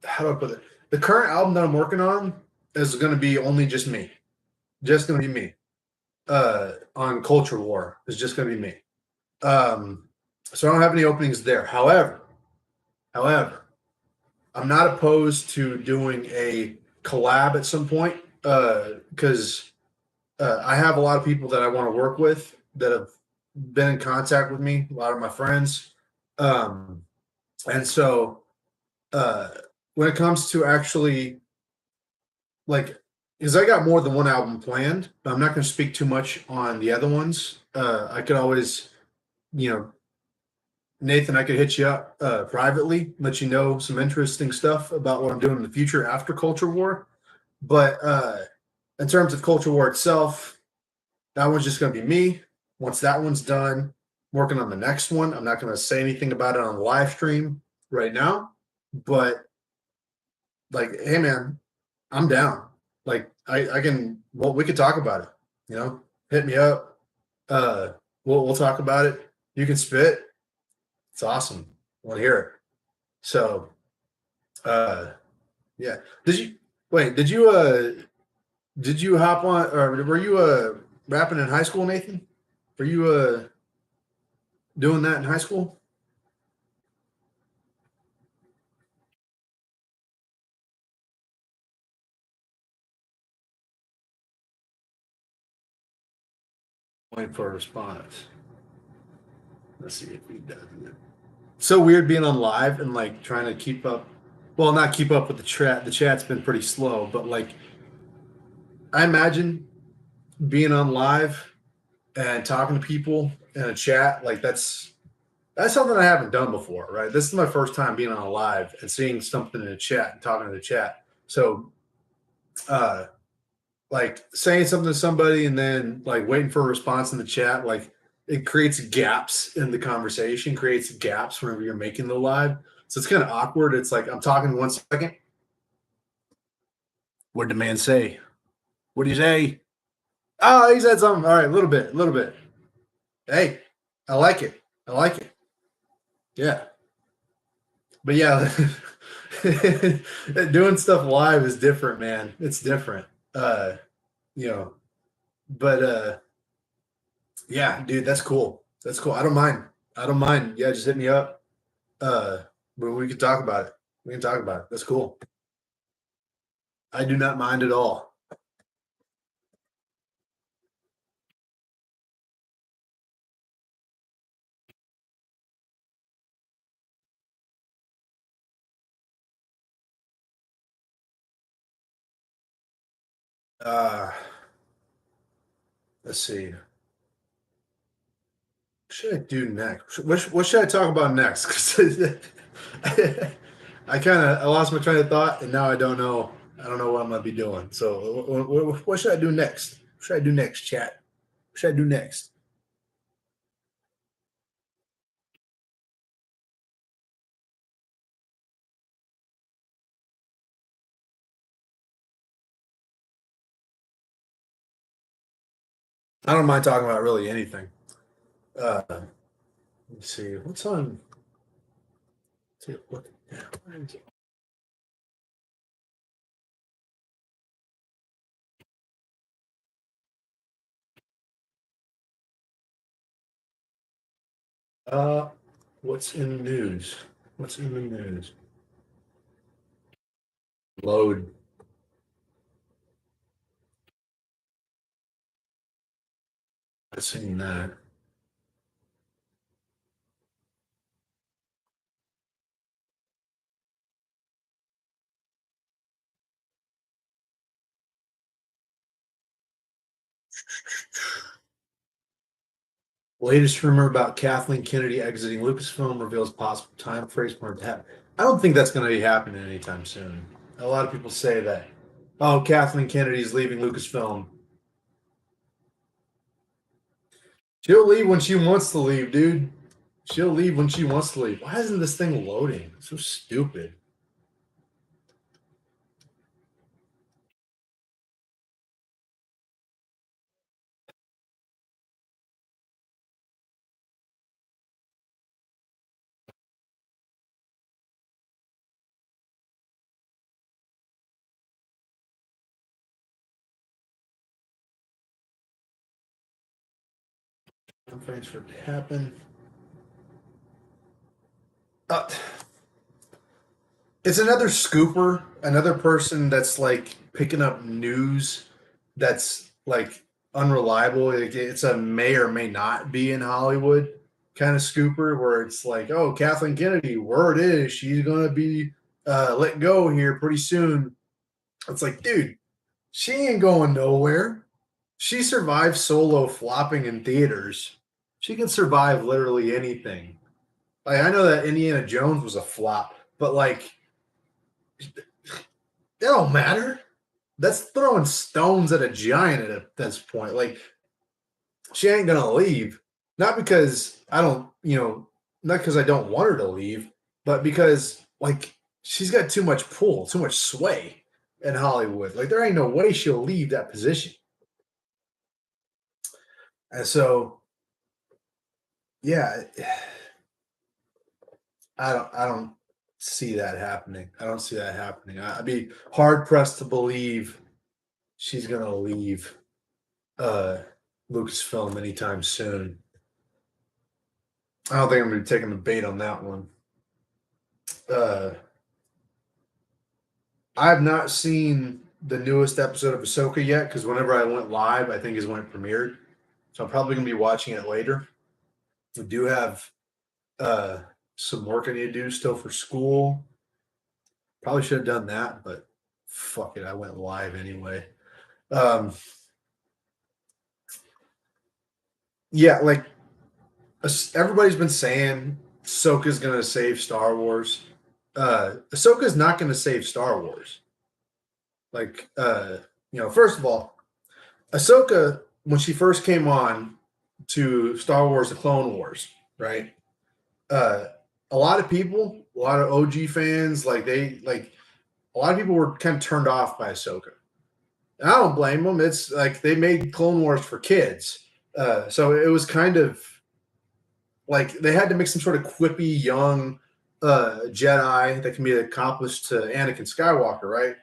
how do I put it? The current album that I'm working on is going to be only just me. Just going to be me. On Culture War is just going to be me. So I don't have any openings there. However, However, I'm not opposed to doing a collab at some point because I have a lot of people that I want to work with that have been in contact with me, a lot of my friends. Um, and so uh, when it comes to actually like, because I got more than one album planned, but I'm not going to speak too much on the other ones. I could always, you know, Nathan, I could hit you up privately, let you know some interesting stuff about what I'm doing in the future after Culture War. But in terms of Culture War itself, that one's just going to be me. Once that one's done, working on the next one. I'm not going to say anything about it on the live stream right now, but like, hey man, I'm down. Like I can well we could talk about it, you know. Hit me up. Uh we'll talk about it. You can spit. It's awesome. I want to hear it. So uh yeah. Did you hop on or were you rapping in high school, Nathan? Were you doing that in high school? Waiting for a response. Let's see if he does it. So weird being on live and like trying to keep up. Well, not keep up with the chat. The chat's been pretty slow, but like I imagine being on live and talking to people in a chat, like that's something I haven't done before, right? This is my first time being on a live and seeing something in a chat and talking to the chat. So uh like saying something to somebody and then like waiting for a response in the chat, like it creates gaps in the conversation, creates gaps whenever you're making the live. So it's kind of awkward. It's like I'm talking 1 second. What did the man say? What did he say? Oh, he said something. All right, a little bit, a little bit. Hey, I like it. I like it. Yeah. But yeah, doing stuff live is different, man. It's different. Uh, you know, but yeah, dude, that's cool. That's cool. I don't mind. I don't mind. Yeah, just hit me up. Uh, but we can talk about it. We can talk about it. That's cool. I do not mind at all. Uh, let's see. What should I do next? What should I talk about next? 'Cause I kind of I lost my train of thought, and now I don't know. I don't know what I'm gonna be doing. So what should I do next? What should I do next, chat? What should I do next? I don't mind talking about really anything. Let's see. What's on? Let's see, what, yeah, uh, what's in the news? What's in the news? Load. I've seen that. Latest rumor about Kathleen Kennedy exiting Lucasfilm reveals possible time phrase for it to happen. I don't think that's going to be happening anytime soon. A lot of people say that. Oh, Kathleen Kennedy's leaving Lucasfilm. She'll leave when she wants to leave, dude. She'll leave when she wants to leave. Why isn't this thing loading? It's so stupid. Time frames for it to happen. Uh, It's another scooper, another person that's like picking up news that's like unreliable. It's a may or may not be in Hollywood kind of scooper where it's like, oh, Kathleen Kennedy, word is she's going to be let go here pretty soon. It's like, dude, she ain't going nowhere. She survived Solo flopping in theaters. She can survive literally anything. Like I know that Indiana Jones was a flop, but like it don't matter. That's throwing stones at a giant at this point. Like she ain't gonna leave. Not because I don't, not because I don't want her to leave, but because like she's got too much pull, too much sway in Hollywood. Like there ain't no way she'll leave that position. And so, yeah, I don't see that happening. I don't see that happening. I'd be hard pressed to believe she's gonna leave uh Lucasfilm anytime soon. I don't think I'm gonna be taking the bait on that one. Uh I have not seen the newest episode of Ahsoka yet because whenever I went live, I think is when it premiered. So I'm probably gonna be watching it later. We do have uh some work I need to do still for school. Probably should have done that, but fuck it, I went live anyway. Um yeah, like everybody's been saying Ahsoka's gonna save Star Wars. Ahsoka's not gonna save Star Wars. Like, first of all, Ahsoka, when she first came on to Star Wars: The Clone Wars, right? Uh, a lot of people, a lot of OG fans, a lot of people were kind of turned off by Ahsoka. And I don't blame them. It's like they made Clone Wars for kids, so it was kind of like they had to make some sort of quippy young Jedi that can be accomplished to Anakin Skywalker, right?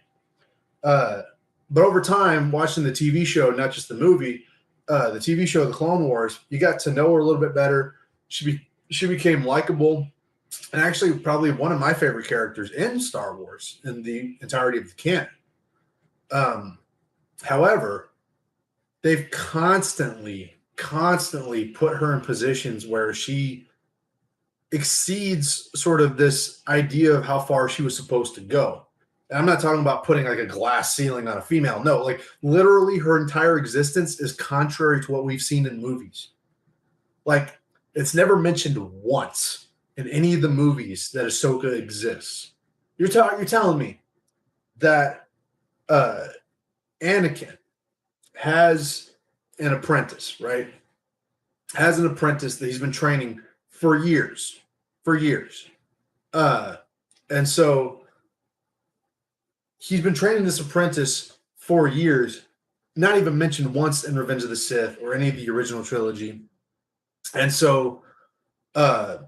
Uh, but over time, watching the TV show, not just the movie, the TV show, The Clone Wars, you got to know her a little bit better. She became likable, and actually probably one of my favorite characters in Star Wars in the entirety of the canon. Um, However, they've constantly put her in positions where she exceeds sort of this idea of how far she was supposed to go. And I'm not talking about putting like a glass ceiling on a female. No, like literally her entire existence is contrary to what we've seen in movies. Like it's never mentioned once in any of the movies that Ahsoka exists. You're telling me that uh, Anakin has an apprentice, right? Has an apprentice that he's been training for years. Uh, and so he's been training this apprentice for years, not even mentioned once in Revenge of the Sith or any of the original trilogy. And so uh,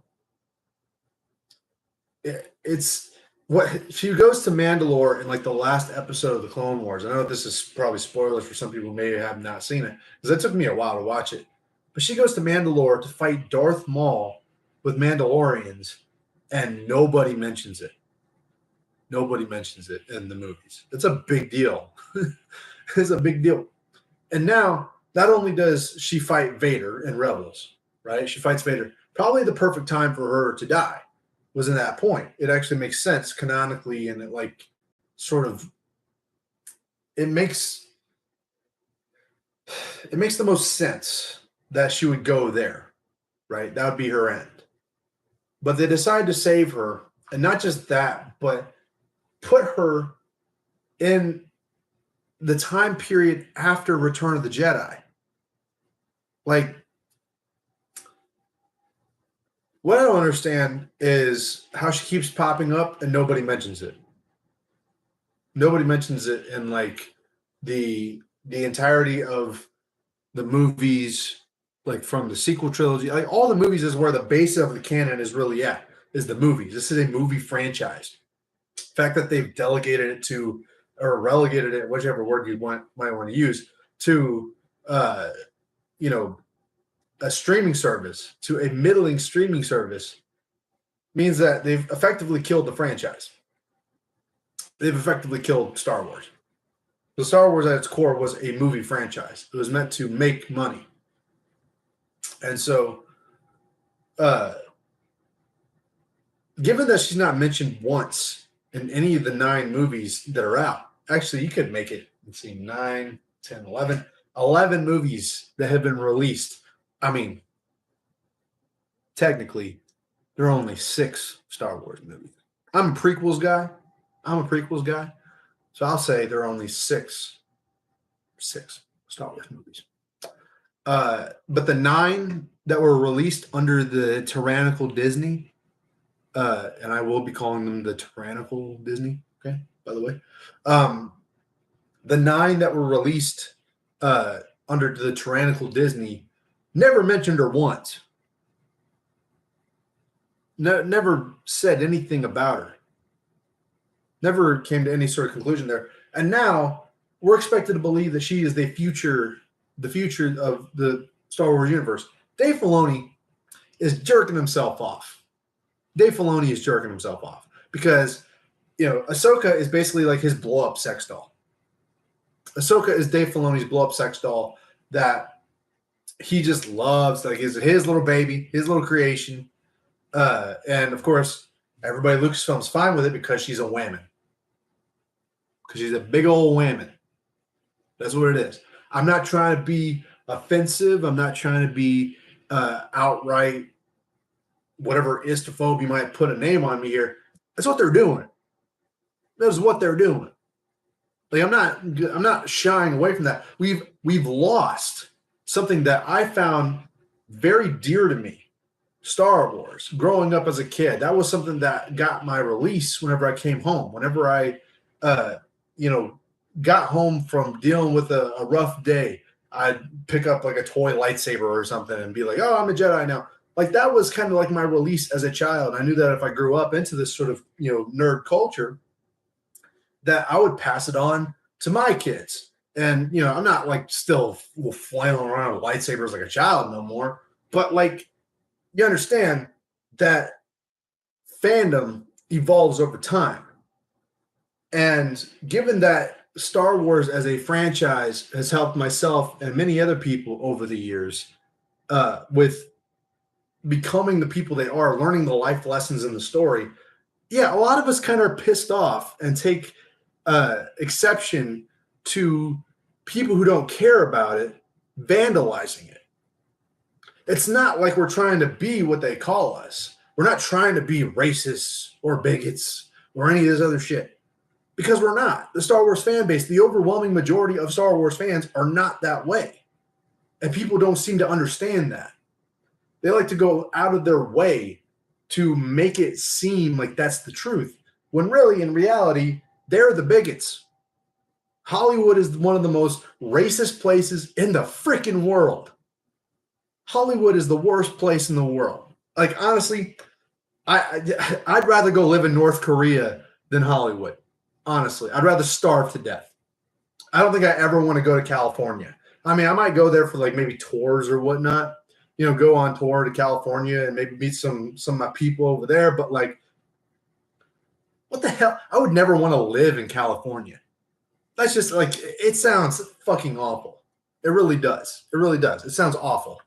it's what she goes to Mandalore in like the last episode of the Clone Wars. I know this is probably spoilers for some people who may have not seen it because it took me a while to watch it. But she goes to Mandalore to fight Darth Maul with Mandalorians, and nobody mentions it. Nobody mentions it in the movies. It's a big deal. It's a big deal. And now, not only does she fight Vader in Rebels, right? She fights Vader. Probably the perfect time for her to die was in that point. It actually makes sense canonically, and it like sort of it makes the most sense that she would go there, right? That would be her end. But they decide to save her, and not just that, but put her in the time period after Return of the Jedi. Like, what I don't understand is how she keeps popping up and nobody mentions it. Nobody mentions it in like the entirety of the movies, like from the sequel trilogy. Like all the movies is where the base of the canon is really at, is the movies. This is a movie franchise. The fact that they've delegated it to or relegated it, whichever word you might want to use, to uh, you know, a streaming service, to a middling streaming service, means that they've effectively killed the franchise. they've effectively killed Star Wars. So Star Wars at its core was a movie franchise. It was meant to make money. And so, uh, given that she's not mentioned once in any of the 9 movies that are out, actually, you could make it, let's see, 9, 10, 11, 11 movies that have been released. I mean, technically, there are only 6 Star Wars movies. I'm a prequels guy. So I'll say there are only six Star Wars movies. But the 9 that were released under the tyrannical Disney, and I will be calling them the tyrannical Disney, okay, by the way. The 9 that were released under the tyrannical Disney never mentioned her once. Never said anything about her. Never came to any sort of conclusion there. And now we're expected to believe that she is the future of the Star Wars universe. Dave Filoni is jerking himself off. Because, Ahsoka is basically like his blow-up sex doll. Ahsoka is Dave Filoni's blow-up sex doll that he just loves. Like his little baby, his little creation. And of course, everybody at Lucasfilm's fine with it because she's a whammon. Because she's a big old whammon. That's what it is. I'm not trying to be offensive. I'm not trying to be outright whatever istophobe you might put a name on me here. That's what they're doing. That's what they're doing. Like I'm not shying away from that. We've lost something that I found very dear to me. Star Wars, growing up as a kid, that was something that got my release whenever I came home. Whenever I, got home from dealing with a rough day, I'd pick up like a toy lightsaber or something and be like, oh, I'm a Jedi now. Like that was kind of like my release as a child. I knew that if I grew up into this sort of, nerd culture, that I would pass it on to my kids. And, I'm not like still flailing around with lightsabers like a child no more, but like, you understand that fandom evolves over time. And given that Star Wars as a franchise has helped myself and many other people over the years with becoming the people they are, learning the life lessons in the story, yeah, a lot of us kind of are pissed off and take exception to people who don't care about it vandalizing it. It's not like we're trying to be what they call us. We're not trying to be racists or bigots or any of this other shit because we're not. The Star Wars fan base, the overwhelming majority of Star Wars fans are not that way. And people don't seem to understand that. They like to go out of their way to make it seem like that's the truth, when really, in reality, they're the bigots. Hollywood is one of the most racist places in the freaking world. Hollywood is the worst place in the world. Like, honestly, I'd rather go live in North Korea than Hollywood. Honestly, I'd rather starve to death. I don't think I ever want to go to California. I mean, I might go there for like maybe tours or whatnot, go on tour to California and maybe meet some of my people over there. But like, what the hell? I would never want to live in California. That's just like, it sounds fucking awful. It really does. It sounds awful.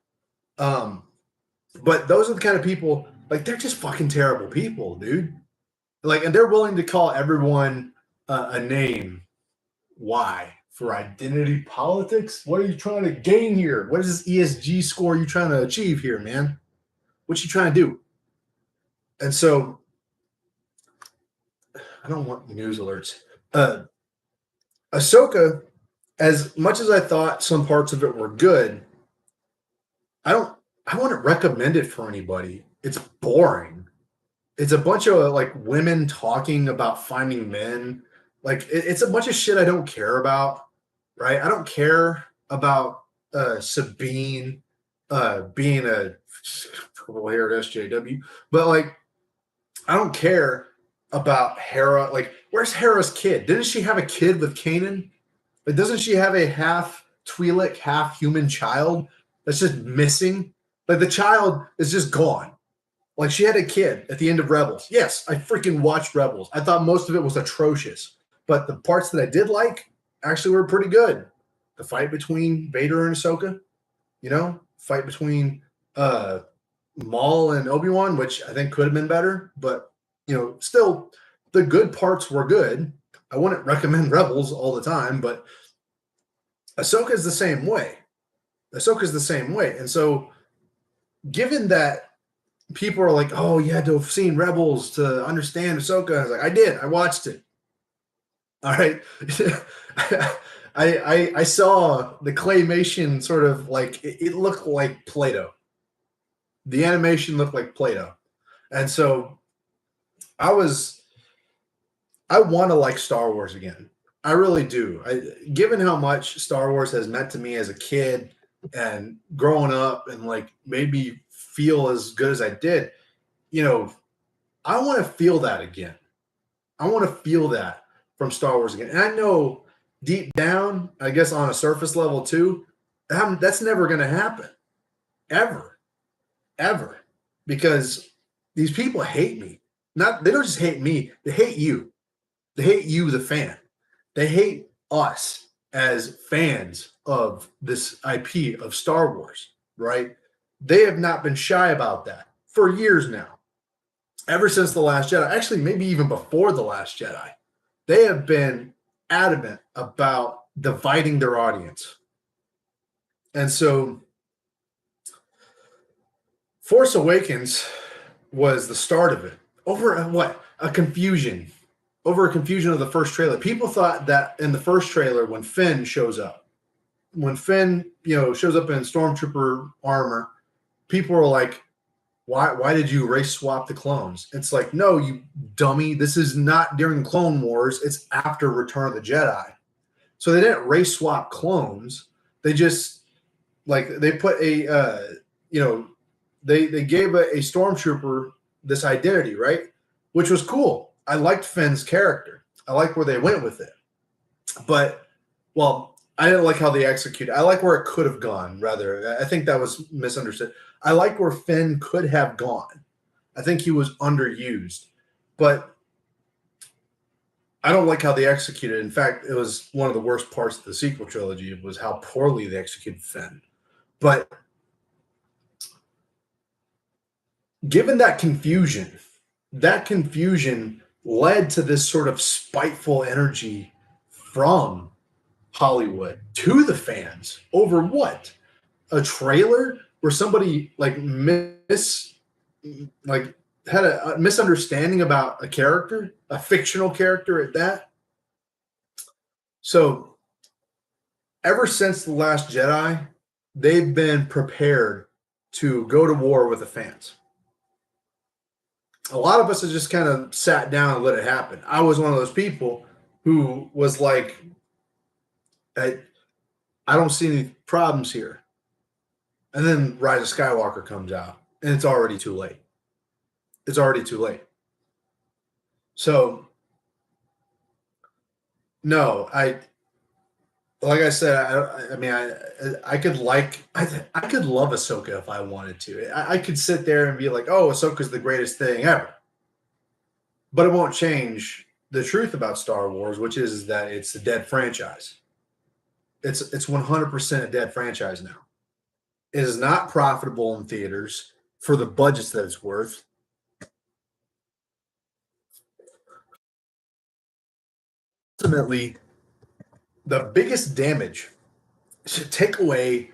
But those are the kind of people, like, they're just fucking terrible people, dude. Like, and they're willing to call everyone a name. Why? For identity politics? What are you trying to gain here? What is this ESG score you trying to achieve here, man? What you trying to do? And so, I don't want news alerts. Ahsoka, as much as I thought some parts of it were good, I wouldn't recommend it for anybody. It's boring. It's a bunch of like women talking about finding men. Like it's a bunch of shit I don't care about, right? I don't care about Sabine being a purple-haired SJW, but like I don't care about Hera. Like, where's Hera's kid? Didn't she have a kid with Kanan? Like, doesn't she have a half Twi'lek, half human child that's just missing? Like, the child is just gone. Like, she had a kid at the end of Rebels. Yes, I freaking watched Rebels. I thought most of it was atrocious. But the parts that I did like actually were pretty good. The fight between Vader and Ahsoka, fight between uh Maul and Obi-Wan, which I think could have been better, but still the good parts were good. I wouldn't recommend Rebels all the time, but Ahsoka's the same way. Ahsoka's the same way. And so given that people are like, oh, you had to have seen Rebels to understand Ahsoka, I was like, I did. I watched it. All right. I saw the claymation sort of like it looked like Play-Doh. The animation looked like Play-Doh. And so I want to like Star Wars again. I really do. Given how much Star Wars has meant to me as a kid and growing up and like made me feel as good as I did, I want to feel that again. I want to feel that from Star Wars again. And I know deep down, I guess on a surface level too, that's never going to happen. Ever. Because these people hate me. They don't just hate me, they hate you. They hate you, the fan. They hate us as fans of this IP of Star Wars, right? They have not been shy about that for years now. Ever since The Last Jedi, actually, maybe even before The Last Jedi, they have been adamant about dividing their audience. And so Force Awakens was the start of it. Over what? A confusion. Over a confusion of the first trailer. People thought that in the first trailer, when Finn shows up in Stormtrooper armor, people were like, why did you race swap the clones? It's like, no, you dummy. This is not during Clone Wars. It's after Return of the Jedi. So they didn't race swap clones. They just they put they gave a Stormtrooper this identity, right? Which was cool. I liked Finn's character. I like where they went with it. But, I didn't like how they executed. I like where it could have gone, rather. I think that was misunderstood. I like where Finn could have gone. I think he was underused. But I don't like how they executed. In fact, it was one of the worst parts of the sequel trilogy was how poorly they executed Finn. But given that confusion led to this sort of spiteful energy from Hollywood to the fans over what? A trailer where somebody had a misunderstanding about a character, a fictional character at that. So ever since The Last Jedi, they've been prepared to go to war with the fans. A lot of us have just kind of sat down and let it happen. I was one of those people who was like, I don't see any problems here. And then Rise of Skywalker comes out, and it's already too late. So, no, like I said, I could love Ahsoka if I wanted to. I could sit there and be like, oh, Ahsoka's the greatest thing ever. But it won't change the truth about Star Wars, which is that it's a dead franchise. It's 100% a dead franchise now. It is not profitable in theaters for the budgets that it's worth. Ultimately, the biggest damage should take away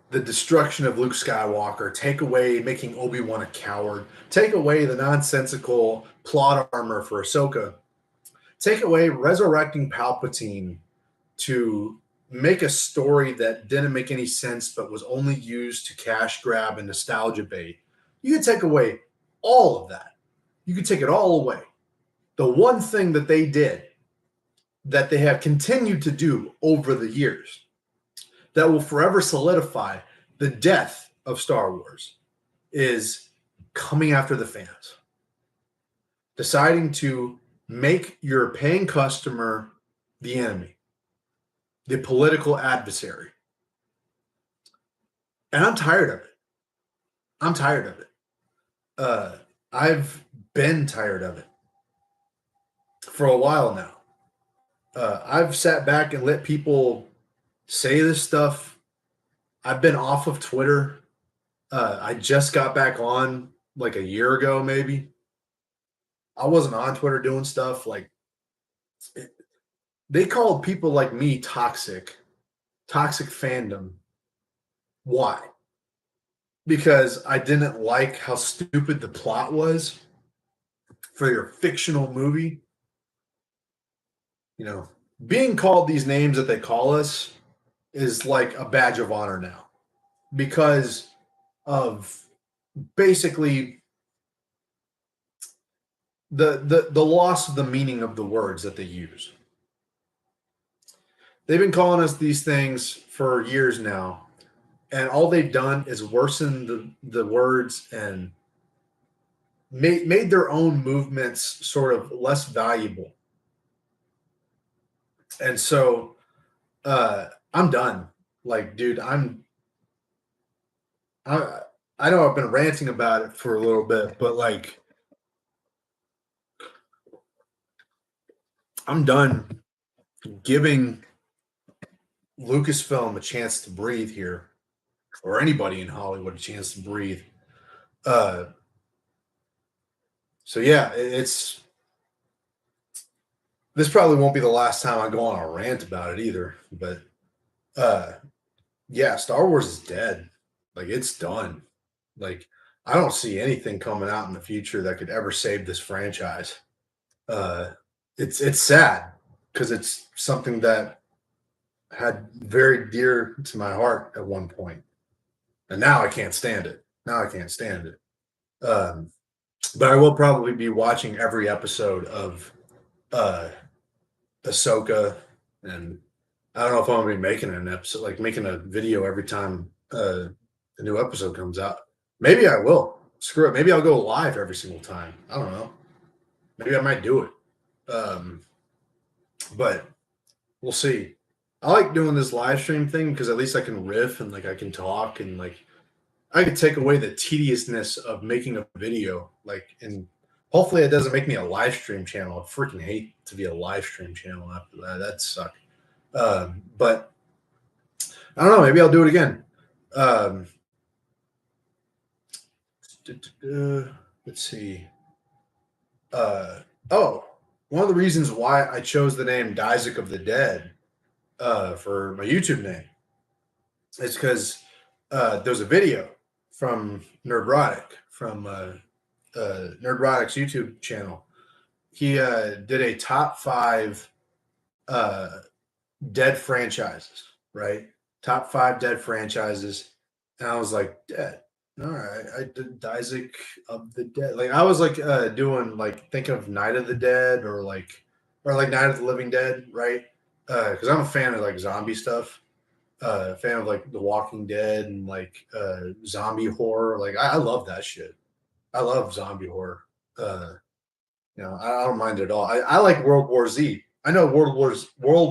the destruction of Luke Skywalker, take away making Obi-Wan a coward, take away the nonsensical plot armor for Ahsoka, take away resurrecting Palpatine to make a story that didn't make any sense but was only used to cash grab and nostalgia bait. You could take away all of that. You could take it all away. The one thing that they did that they have continued to do over the years that will forever solidify the death of Star Wars is coming after the fans. Deciding to make your paying customer the enemy, the political adversary. And I'm tired of it. I've been tired of it for a while now. I've sat back and let people say this stuff. I've been off of Twitter. I just got back on like a year ago, maybe. I wasn't on Twitter doing stuff like they called people like me toxic, toxic fandom. Why? Because I didn't like how stupid the plot was for your fictional movie. You know, being called these names that they call us is like a badge of honor now because of basically the loss of the meaning of the words that they use. They've been calling us these things for years now, and all they've done is worsen the words and made their own movements sort of less valuable. And so I'm done. Like, dude, I I know I've been ranting about it for a little bit, but like I'm done giving Lucasfilm a chance to breathe here, or anybody in Hollywood a chance to breathe. Uh, so yeah, it's this probably won't be the last time I go on a rant about it either. But uh, yeah, Star Wars is dead. Like it's done. Like I don't see anything coming out in the future that could ever save this franchise. Uh, it's sad because it's something that had very dear to my heart at one point, and now I can't stand it. Now I can't stand it. But I will probably be watching every episode of uh, Ahsoka, and I don't know if I'm gonna be making an episode, like making a video every time a new episode comes out. Maybe I will. Screw it. Maybe I'll go live every single time. I don't know. Maybe I might do it. But we'll see. I like doing this live stream thing because at least I can riff and like I can talk and like I could take away the tediousness of making a video. Like, and hopefully it doesn't make me a live stream channel. I freaking hate to be a live stream channel after that. That suck. But I don't know. Maybe I'll do it again. Um, let's see. Uh, oh, one of the reasons why I chose the name Dizek of the Dead for my YouTube name is because there's a video from Nerdrotic from Nerdrotic's YouTube channel. He did a top 5 uh, dead franchises, right? Top 5 dead franchises, and I was like, dead. All right, I did Isaac of the Dead. Like I was like doing like thinking of Night of the Dead or like Night of the Living Dead, right? Because I'm a fan of like zombie stuff. Fan of like The Walking Dead and like zombie horror. Like I love that shit. I love zombie horror. Uh, I don't mind it at all. I like World War Z. I know World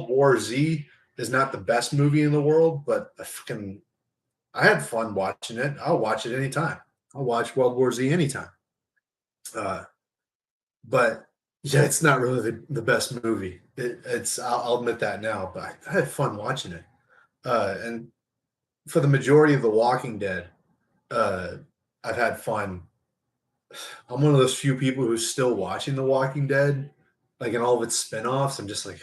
War Z is not the best movie in the world, but I had fun watching it. I'll watch it anytime. I'll watch World War Z anytime. Uh, but yeah, it's not really the best movie. I'll admit that now, but I had fun watching it. And for the majority of The Walking Dead, uh, I've had fun. I'm one of those few people who's still watching The Walking Dead, like in all of its spinoffs. I'm just like,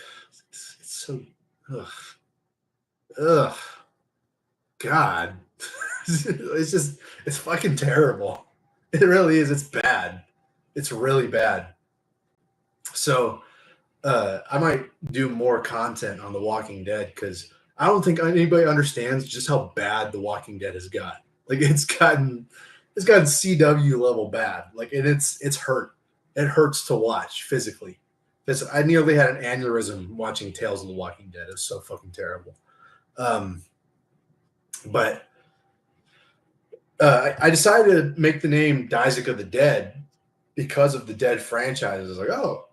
it's so, ugh, ugh, God. It's fucking terrible. It really is. It's bad. It's really bad. So I might do more content on The Walking Dead because I don't think anybody understands just how bad The Walking Dead has got. Like it's gotten CW level bad. Like it's hurt. It hurts to watch physically. I nearly had an aneurysm watching Tales of the Walking Dead. It's so fucking terrible. Um, but I decided to make the name Dizek of the Dead because of the Dead franchise. I was like, oh,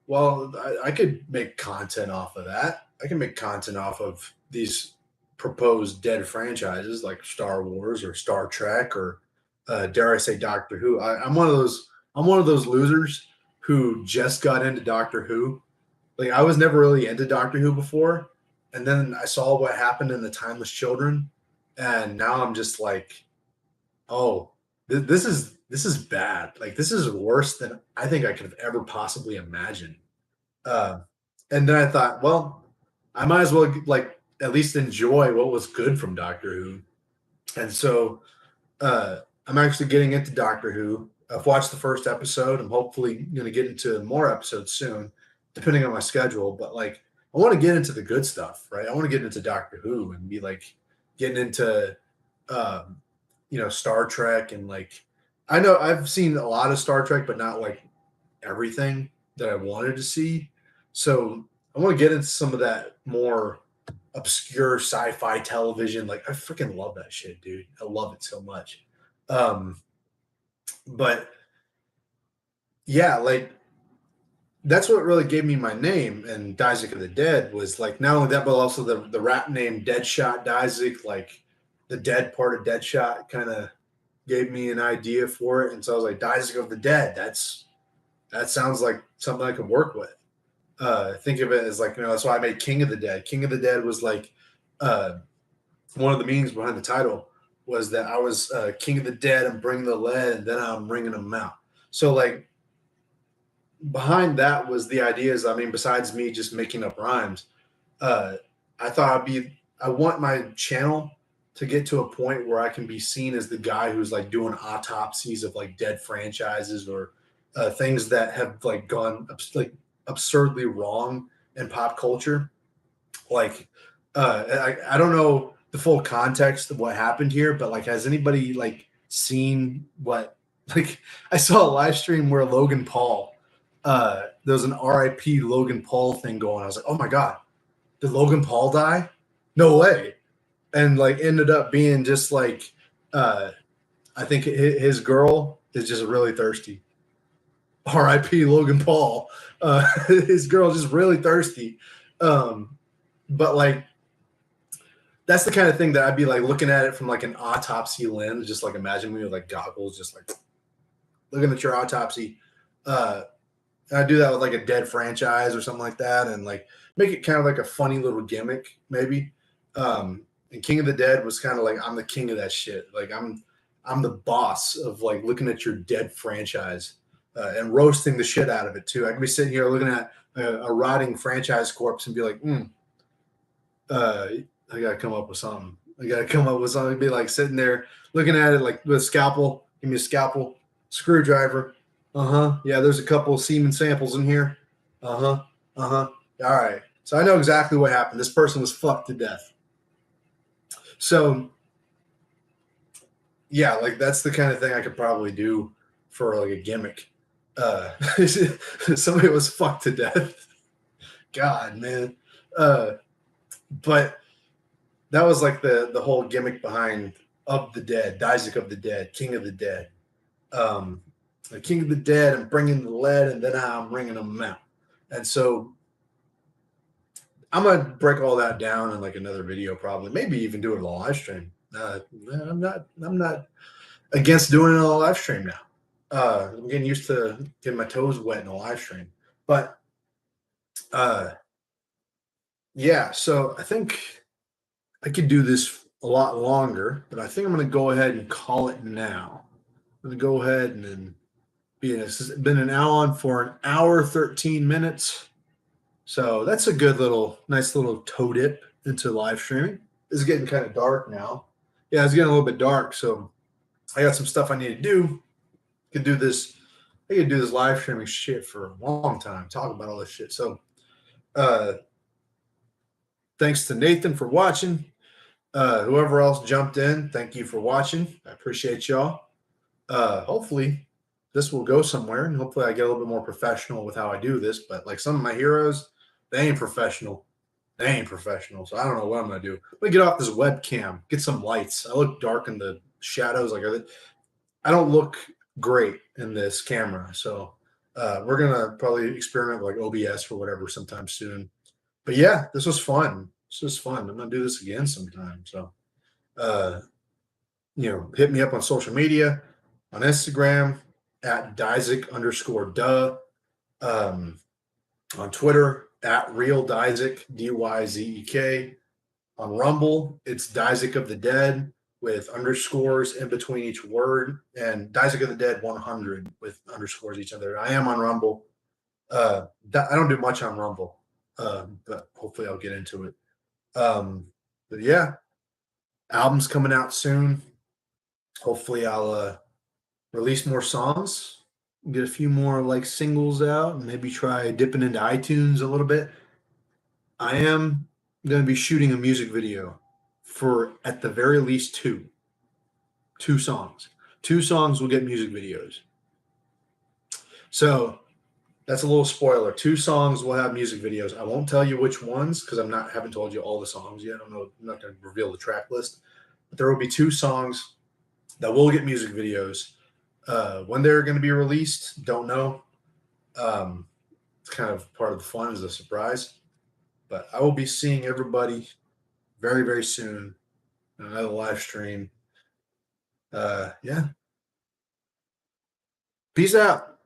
well, I could make content off of that. I can make content off of these proposed dead franchises like Star Wars or Star Trek or dare I say Doctor Who. I'm one of those. I'm one of those losers who just got into Doctor Who. Like I was never really into Doctor Who before, and then I saw what happened in the Timeless Children, and now I'm just like, oh, this is bad. Like this is worse than I think I could have ever possibly imagined. Uh, and then I thought, well, I might as well like at least enjoy what was good from Doctor Who. And so I'm actually getting into Doctor Who. I've watched the first episode. I'm hopefully going to get into more episodes soon, depending on my schedule. But like, I want to get into the good stuff, right? I want to get into Doctor Who and be like getting into, um, Star Trek and like, I know I've seen a lot of Star Trek, but not like everything that I wanted to see. So I want to get into some of that more obscure sci-fi television. Like I freaking love that shit, dude. I love it so much. Um, but yeah, like that's what really gave me my name and Isaac of the Dead was like not only that, but also the rap name Deadshot Isaac, like the dead part of Deadshot kind of gave me an idea for it. And so I was like, Isaac of the Dead, that sounds like something I could work with. Think of it as like, that's why I made King of the Dead. King of the Dead was like uh one of the meanings behind the title was that I was king of the dead and bring the lead, and then I'm bringing them out. So like behind that was the ideas. I mean, besides me just making up rhymes, uh, I thought I want my channel to get to a point where I can be seen as the guy who's like doing autopsies of like dead franchises or things that have like gone like absurdly wrong in pop culture. Like I don't know the full context of what happened here, but like has anybody like seen what like I saw a live stream where Logan Paul there was an RIP Logan Paul thing going. I was like, oh my god, did Logan Paul die? No way. And like ended up being just like I think his girl is just really thirsty. RIP Logan Paul. His girl just really thirsty. But like that's the kind of thing that I'd be like looking at it from like an autopsy lens, just like imagine me with like goggles, just like looking at your autopsy. I do that with like a dead franchise or something like that, and like make it kind of like a funny little gimmick, maybe. And King of the Dead was kind of like I'm the king of that shit. Like I'm the boss of like looking at your dead franchise and roasting the shit out of it too. I can be sitting here looking at a rotting franchise corpse and be like, uh, I gotta come up with something. I gotta come up with something. Be like sitting there looking at it like with a scalpel. Give me a scalpel, screwdriver. Yeah, there's a couple of semen samples in here. All right. So I know exactly what happened. This person was fucked to death. So yeah, like that's the kind of thing I could probably do for like a gimmick. Somebody was fucked to death. God, man. But that was like the whole gimmick behind of the Dead, Isaac of the Dead, King of the Dead. The King of the Dead, and bringing the lead, and then I'm bringing them out. And so I'm gonna break all that down in like another video, probably, maybe even do it on a live stream. I'm not against doing it on a live stream now. I'm getting used to getting my toes wet in a live stream, but uh, yeah. So I think I could do this a lot longer, but I think I'm gonna go ahead and call it now. I'm gonna go ahead and then it's been an hour on for an hour 13 minutes. So that's a good little, nice little toe dip into live streaming. It's getting kind of dark now. Yeah, it's getting a little bit dark. So I got some stuff I need to do. Could do this. I could do this live streaming shit for a long time, talk about all this shit. So thanks to Nathan for watching. Whoever else jumped in, thank you for watching. I appreciate y'all. Hopefully this will go somewhere, and hopefully I get a little bit more professional with how I do this. But like some of my heroes, they ain't professional. They ain't professional. So I don't know what I'm gonna do. Let me get off this webcam, get some lights. I look dark in the shadows. Like I don't look great in this camera. So we're gonna probably experiment with like OBS or whatever sometime soon. But yeah, this was fun. This was fun. I'm gonna do this again sometime. So hit me up on social media, on Instagram @Dizek_duh, on Twitter at Real Dyzek, Dyzek. On Rumble, it's Dyzek of the Dead with underscores in between each word, and Dyzek of the Dead 100 with underscores each other. I am on Rumble. I don't do much on Rumble, but hopefully I'll get into it. But yeah, album's coming out soon. Hopefully I'll release more songs, get a few more like singles out, and maybe try dipping into iTunes a little bit. I am going to be shooting a music video for at the very least two songs. Two songs will get music videos. So that's a little spoiler. Two songs will have music videos. I won't tell you which ones because haven't told you all the songs yet. I don't know. I'm not going to reveal the track list. But there will be two songs that will get music videos. When they're going to be released, don't know. It's kind of part of the fun is a surprise. But I will be seeing everybody very, very soon in another live stream. Yeah. Peace out.